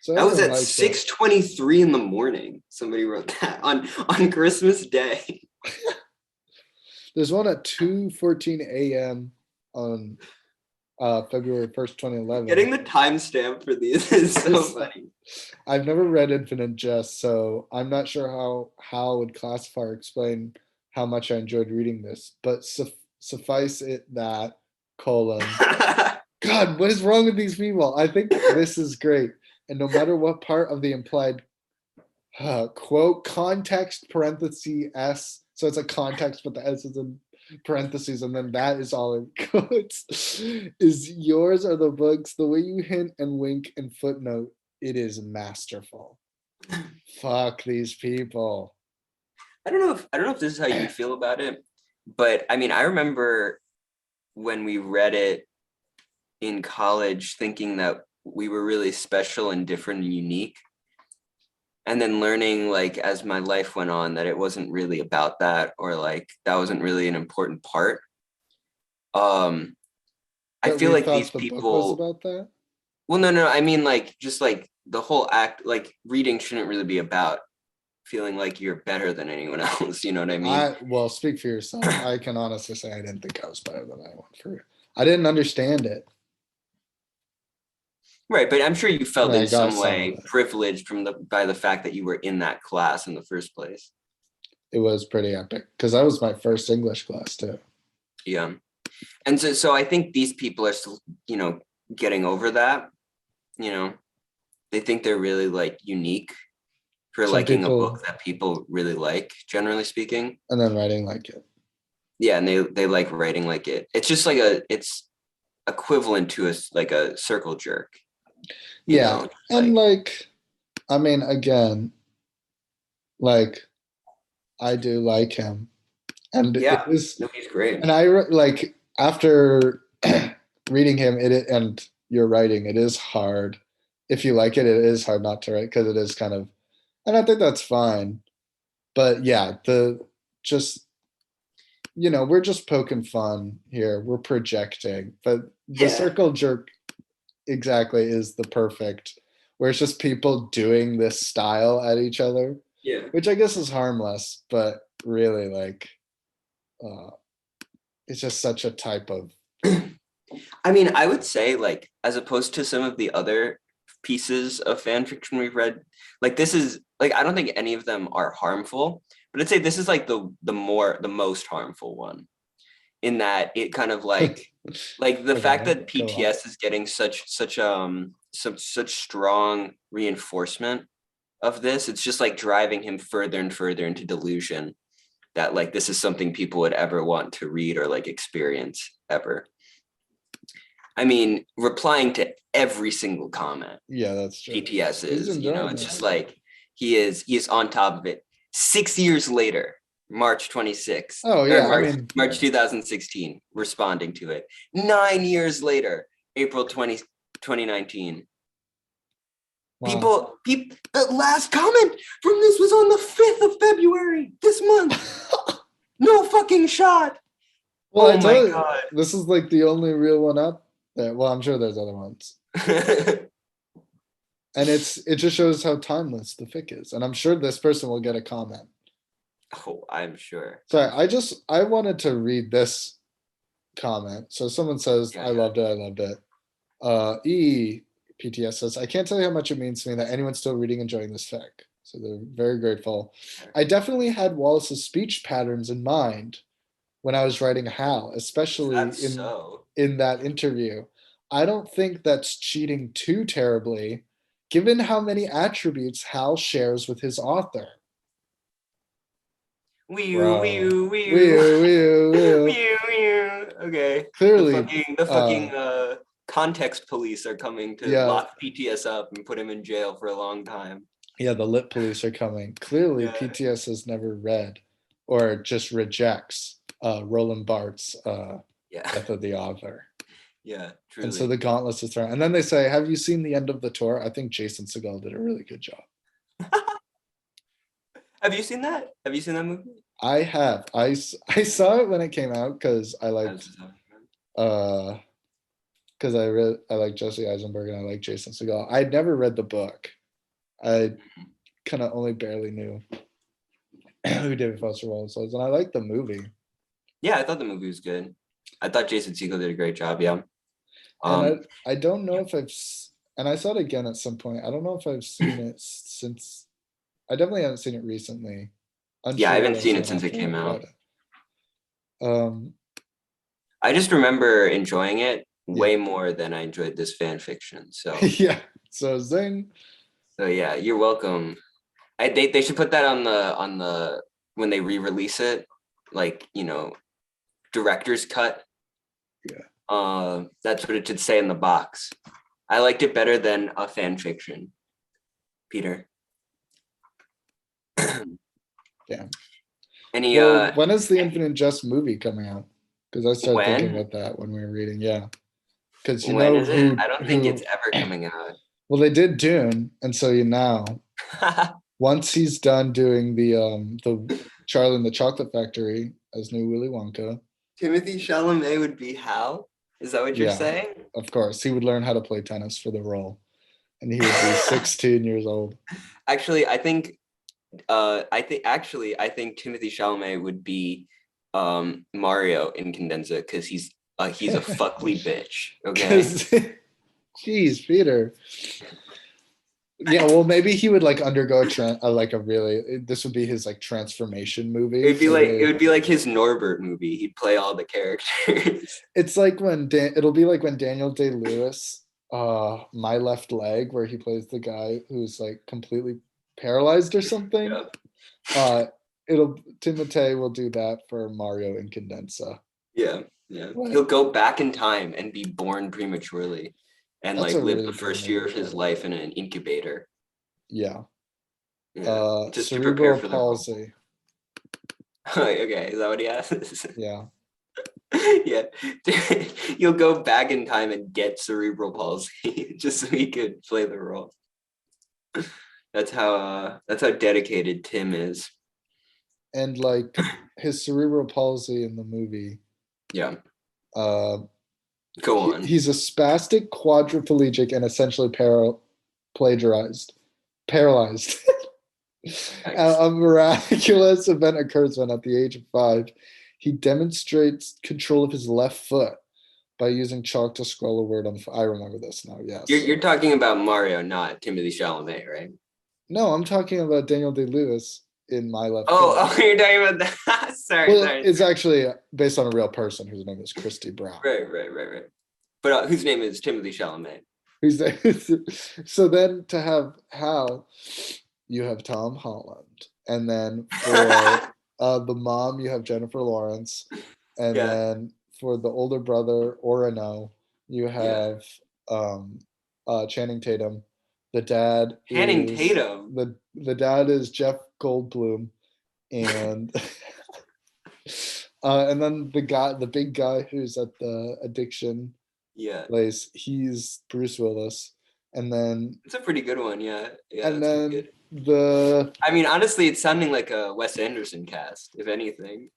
So that was at 6:23 in the morning. Somebody wrote that on Christmas Day. There's one at 2:14 a.m. on February 1st, 2011. Getting the timestamp for these is so funny. I've never read Infinite Jest, so I'm not sure how would classify or explain how much I enjoyed reading this, but suffice it that, God, what is wrong with these people? I think this is great. And no matter what part of the implied quote, context, parenthesis, S, so it's a context, but the S is in parentheses, and then that is all in quotes, is yours are the books, the way you hint and wink and footnote, it is masterful. Fuck these people. I don't know if this is how you feel about it, but I mean, I remember when we read it in college thinking that we were really special and different and unique. And then learning, like, as my life went on, that it wasn't really about that, or like that wasn't really an important part. I feel like these people about that. Well, no, I mean, like, just like the whole act, like reading shouldn't really be about feeling like you're better than anyone else. You know what I mean? Well, speak for yourself. I can honestly say I didn't think I was better than anyone. I didn't understand it. Right, but I'm sure you felt in some way privileged by the fact that you were in that class in the first place. It was pretty epic because that was my first English class too. Yeah, and so I think these people are still, getting over that. They think they're really like unique for liking a book that people really like, generally speaking, and then writing like it. Yeah, and they like writing like it. It's just like it's equivalent to a circle jerk. Yeah, and I mean, again, like, I do like him, and yeah, he's great. And I after reading him, and your writing, it is hard. If you like it, it is hard not to write because it is kind of, and I think that's fine. But yeah, we're just poking fun here. We're projecting, but the circle jerk exactly is the perfect, where it's just people doing this style at each other. Yeah, which I guess is harmless, but really it's just such a type of. I mean, I would say, like, as opposed to some of the other pieces of fan fiction we've read, like, this is like, I don't think any of them are harmful, but I'd say this is like the most harmful one, in that it kind of like the fact that PTS is getting such strong reinforcement of this. It's just like driving him further and further into delusion that like this is something people would ever want to read or like experience ever. I mean, replying to every single comment. Yeah, that's true. PTS is, it's just like he is on top of it. 6 years later, March 26th. Oh yeah, March 2016, responding to it. 9 years later, April 2019. Wow. People, the last comment from this was on the 5th of February this month. No fucking shot. Well, oh my God. This is like the only real one up there. Well, I'm sure there's other ones. And it just shows how timeless the fic is. And I'm sure this person will get a comment. Oh, I'm sure. Sorry, I wanted to read this comment. So someone says, Yeah, I loved it. PTS says, I can't tell you how much it means to me that anyone's still reading, enjoying this fic. So they're very grateful. I definitely had Wallace's speech patterns in mind when I was writing Hal, especially That's so. in that interview. I don't think that's cheating too terribly, given how many attributes Hal shares with his author. Wee Bro. wee wee Wee-oo. wee. Okay. Clearly, the fucking context police are coming to yeah. lock PTS up and put him in jail for a long time. Yeah, the lit police are coming. Clearly, Yeah. PTS has never read or just rejects Roland Barthes' Death of the Author. Yeah, truly. And so the gauntlet is thrown. And then they say, have you seen the end of the tour? I think Jason Segel did a really good job. Have you seen that? Have you seen that movie? I have. I saw it when it came out because I liked I like Jesse Eisenberg and I like Jason Segel. I'd never read the book. I kind of only barely knew who David Foster Wallace was, and I liked the movie. Yeah, I thought the movie was good. I thought Jason Segel did a great job. Yeah. And I don't know if and I saw it again at some point. I don't know if I've seen it since. I definitely haven't seen it recently. Yeah, I haven't seen it since it came out. I just remember enjoying it way more than I enjoyed this fan fiction. So yeah. So zing. So yeah, you're welcome. They should put that on the when they re-release it, like, you know, director's cut. Yeah. That's what it should say in the box. I liked it better than a fan fiction. Peter. Yeah. When is the Infinite Jest movie coming out? Because I started thinking about that when we were reading. Yeah. Because you know who? I don't think it's ever coming out. Well, they did Dune, and so once he's done doing the Charlie and the Chocolate Factory as new Willy Wonka, Timothy Chalamet would be Hal? Is that what you're saying? Of course, he would learn how to play tennis for the role, and he would be 16 years old. Actually, I think Timothy Chalamet would be Mario in Condensa because he's a fuckly bitch. Okay. Jeez, Peter. Yeah, well, maybe he would like undergo this would be his like transformation movie. It would be like his Norbert movie. He'd play all the characters. It's like it'll be like when Daniel Day-Lewis, My Left Leg, where he plays the guy who's like completely paralyzed or something. Yeah. Timothée will do that for Mario in Condensa. Yeah. What? He'll go back in time and be born prematurely and live the first year of his life in an incubator. Yeah. Just cerebral palsy. Okay, is that what he has? Yeah. Yeah. You'll go back in time and get cerebral palsy just so he could play the role. That's how dedicated Tim is. And like his cerebral palsy in the movie. Yeah. Go on. He's a spastic quadriplegic and essentially paralyzed. A miraculous event occurs when, at the age of 5, he demonstrates control of his left foot by using chalk to scroll a word on. I remember this now. Yes. You're talking about Mario, not Timothy Chalamet, right? No, I'm talking about Daniel Day-Lewis in My Left. Oh, you're talking about that. Sorry. It's actually based on a real person whose name is Christy Brown. Right. But whose name is Timothy Chalamet? So then to have Hal, you have Tom Holland, and then for the mom you have Jennifer Lawrence, and then for the older brother Orano you have Channing Tatum. The dad Tatum. The dad is Jeff Goldblum, and and then the big guy who's at the addiction place, he's Bruce Willis, and then it's a pretty good one. Yeah, and then I mean, honestly, it's sounding like a Wes Anderson cast, if anything.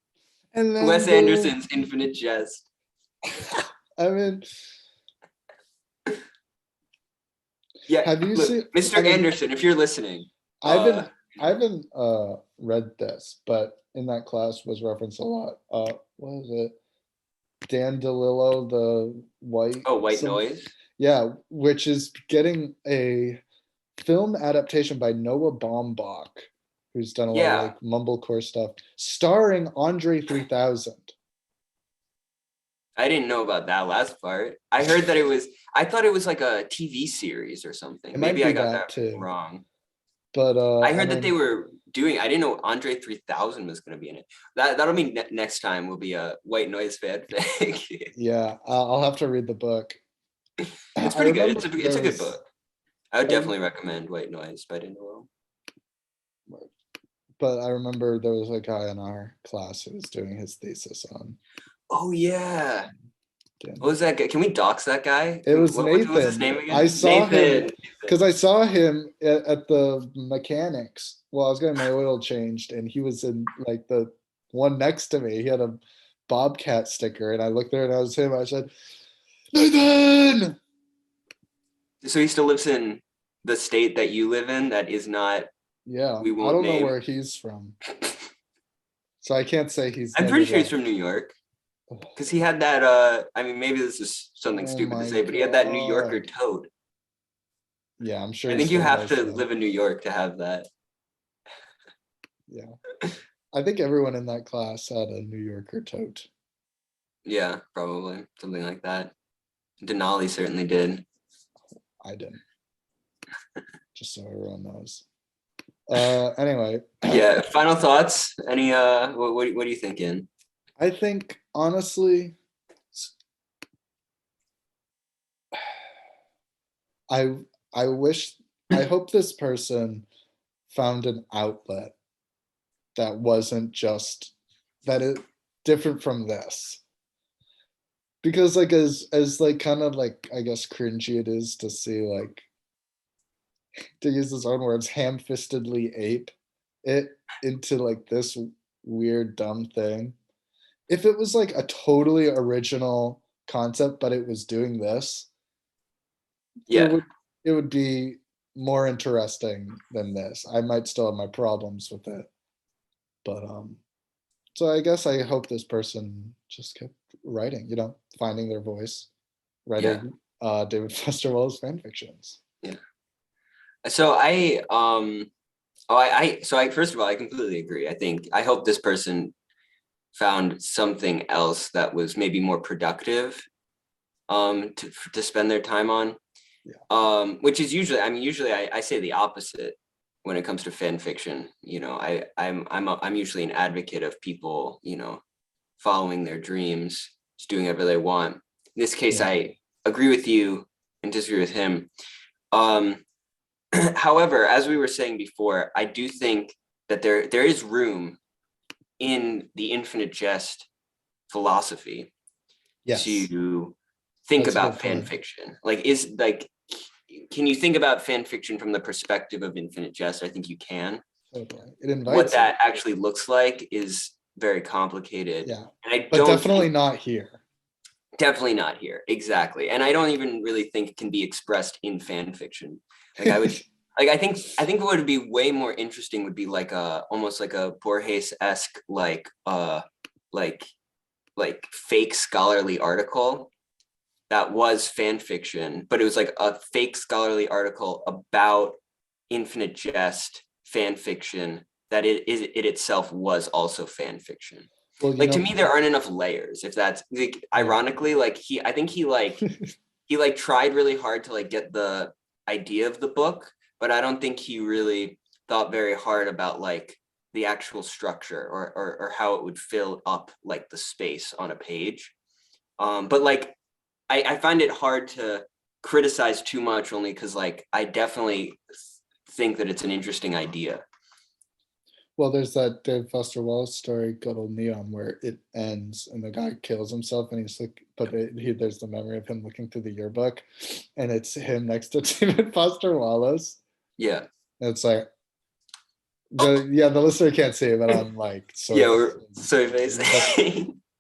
And then Wes Anderson's Infinite Jest. I mean. Yeah, have you seen Mr. Anderson? If you're listening, I haven't read this, but in that class was referenced a lot. What was it? Dan DeLillo, the white. Oh, White Noise. Yeah, which is getting a film adaptation by Noah Baumbach, who's done a lot of like mumblecore stuff, starring Andre 3000. I didn't know about that last part. I heard that I thought it was like a TV series or something. Maybe I got that too wrong. But I heard that they were doing, I didn't know Andre 3000 was going to be in it. That'll mean next time will be a White Noise fanfic. Yeah, I'll have to read the book. It's pretty good. It's a good book. I would definitely recommend White Noise by Dan DeLillo. But I remember there was a guy in our class who was doing his thesis on. Oh yeah. What was that guy? Can we dox that guy? It was Nathan. What was his name again? I saw him because I saw him at the mechanics while I was getting my oil changed, and he was in like the one next to me. He had a Bobcat sticker, and I looked there and I was him. I said, Nathan! So he still lives in the state that you live in that is not. Yeah, I don't know where he's from. So I can't say he's. I'm pretty sure he's from New York. Because he had that, I mean, maybe this is something stupid to say, but he had that New Yorker tote. Yeah, I'm sure. I think you have to live in New York to have that. Yeah. I think everyone in that class had a New Yorker tote. Yeah, probably. Something like that. Denali certainly did. I didn't. Just so everyone knows. Anyway. Yeah, final thoughts? Any, what are you thinking? I think, honestly, I hope this person found an outlet that wasn't just that it different from this. Because like as like kind of like I guess cringy it is to see like, to use his own words, ham-fistedly ape it into like this weird dumb thing. If it was like a totally original concept, but it was doing this, yeah, it would be more interesting than this. I might still have my problems with it, but so I guess I hope this person just kept writing, finding their voice, writing David Foster Wallace fan fictions. Yeah. So first of all, I completely agree. I hope this person found something else that was maybe more productive to spend their time on. Which is usually I say the opposite when it comes to fan fiction. I'm usually an advocate of people, following their dreams, just doing whatever they want. In this case, I agree with you and disagree with him. However, as we were saying before, I do think that there is room in the infinite jest philosophy to think about fan fiction. Can you think about fan fiction from the perspective of infinite jest? I think you can. Totally. It invites what that actually looks like is very complicated. Yeah, and but definitely not here. Definitely not here. Exactly. And I don't even really think it can be expressed in fan fiction. I would I think what would be way more interesting would be almost like a Borges-esque fake scholarly article that was fan fiction, but it was like a fake scholarly article about infinite jest fan fiction that it itself was also fan fiction. Well, to me, there aren't enough layers. If that's ironically, I think he tried really hard to get the idea of the book, but I don't think he really thought very hard about the actual structure or how it would fill up the space on a page. But I find it hard to criticize too much, only because I definitely think that it's an interesting idea. Well, there's that David Foster Wallace story, Good Old Neon, where it ends and the guy kills himself, and he's there's the memory of him looking through the yearbook, and it's him next to David Foster Wallace. Yeah, and it's the listener can't see it, but I'm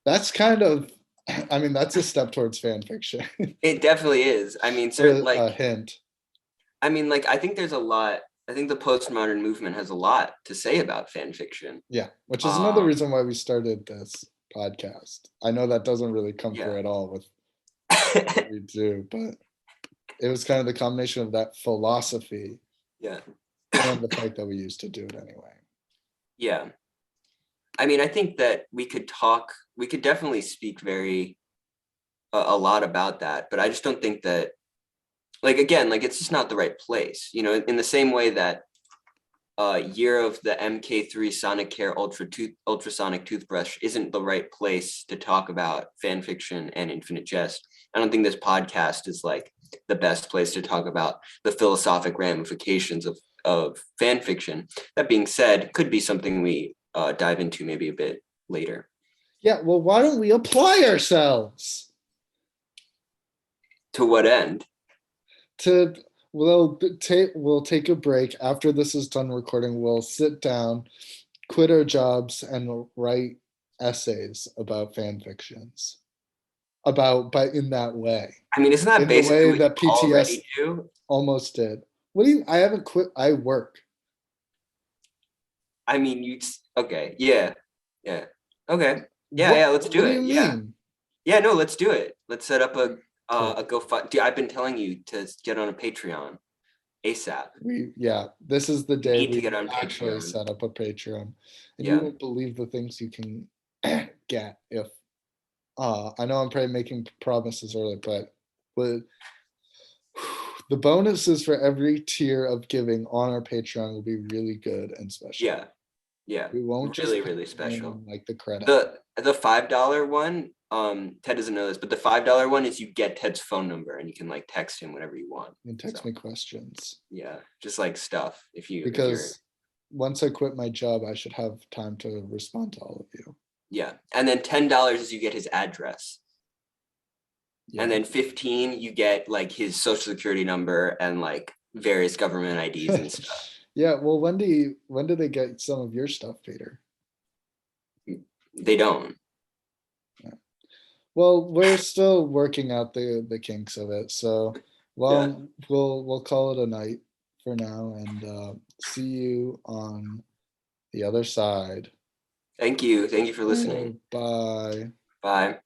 that's kind of, I mean, that's a step towards fan fiction. It definitely is. I mean, certainly a hint. I mean, I think there's a lot. I think the postmodern movement has a lot to say about fan fiction. Yeah, which is another reason why we started this podcast. I know that doesn't really come through Yeah. at all with what we do, but it was kind of the combination of that philosophy Yeah. and the fact that we used to do it anyway. Yeah. I mean, I think that we could definitely speak a lot about that, but I just don't think that, like, again, like, it's just not the right place, you know, in the same way that year of the MK3 SONICARE ultrasonic toothbrush isn't the right place to talk about fan fiction and infinite jest. I don't think this podcast is like the best place to talk about the philosophic ramifications of fan fiction. That being said, could be something we dive into maybe a bit later. Yeah, well, why don't we apply ourselves? To what end? We'll take a break after this is done recording. We'll sit down, quit our jobs, and write essays about fan fictions. But in that way. I mean, isn't that In the basically way what that you PTS already do? almost did. What do you? I haven't quit. I work. I mean, okay, yeah, okay, What- yeah. Let's do What do it. you mean? Yeah, no, let's do it. Let's set up a GoFundMe. Dude, I've been telling you to get on a Patreon ASAP. This is the day need to we get on actually Patreon. set up a Patreon, and Yeah. you won't believe the things you can get if. I know I'm probably making promises earlier, but with the bonuses for every tier of giving on our Patreon will be really good and special. Yeah, We won't really, just really special. like the credit. The $5 one, Ted doesn't know this, but the $5 one is you get Ted's phone number and you can like text him whenever you want. And text me questions. Yeah, just like stuff. Because once I quit my job, I should have time to respond to all of you. Yeah, and then $10 is you get his address. Yeah. And then 15, you get like his social security number and like various government IDs and stuff. Yeah, well, when do they get some of your stuff, Peter? They don't. Yeah. Well, we're still working out the kinks of it. So, well, we'll call it a night for now, and see you on the other side. Thank you for listening. Bye. Bye.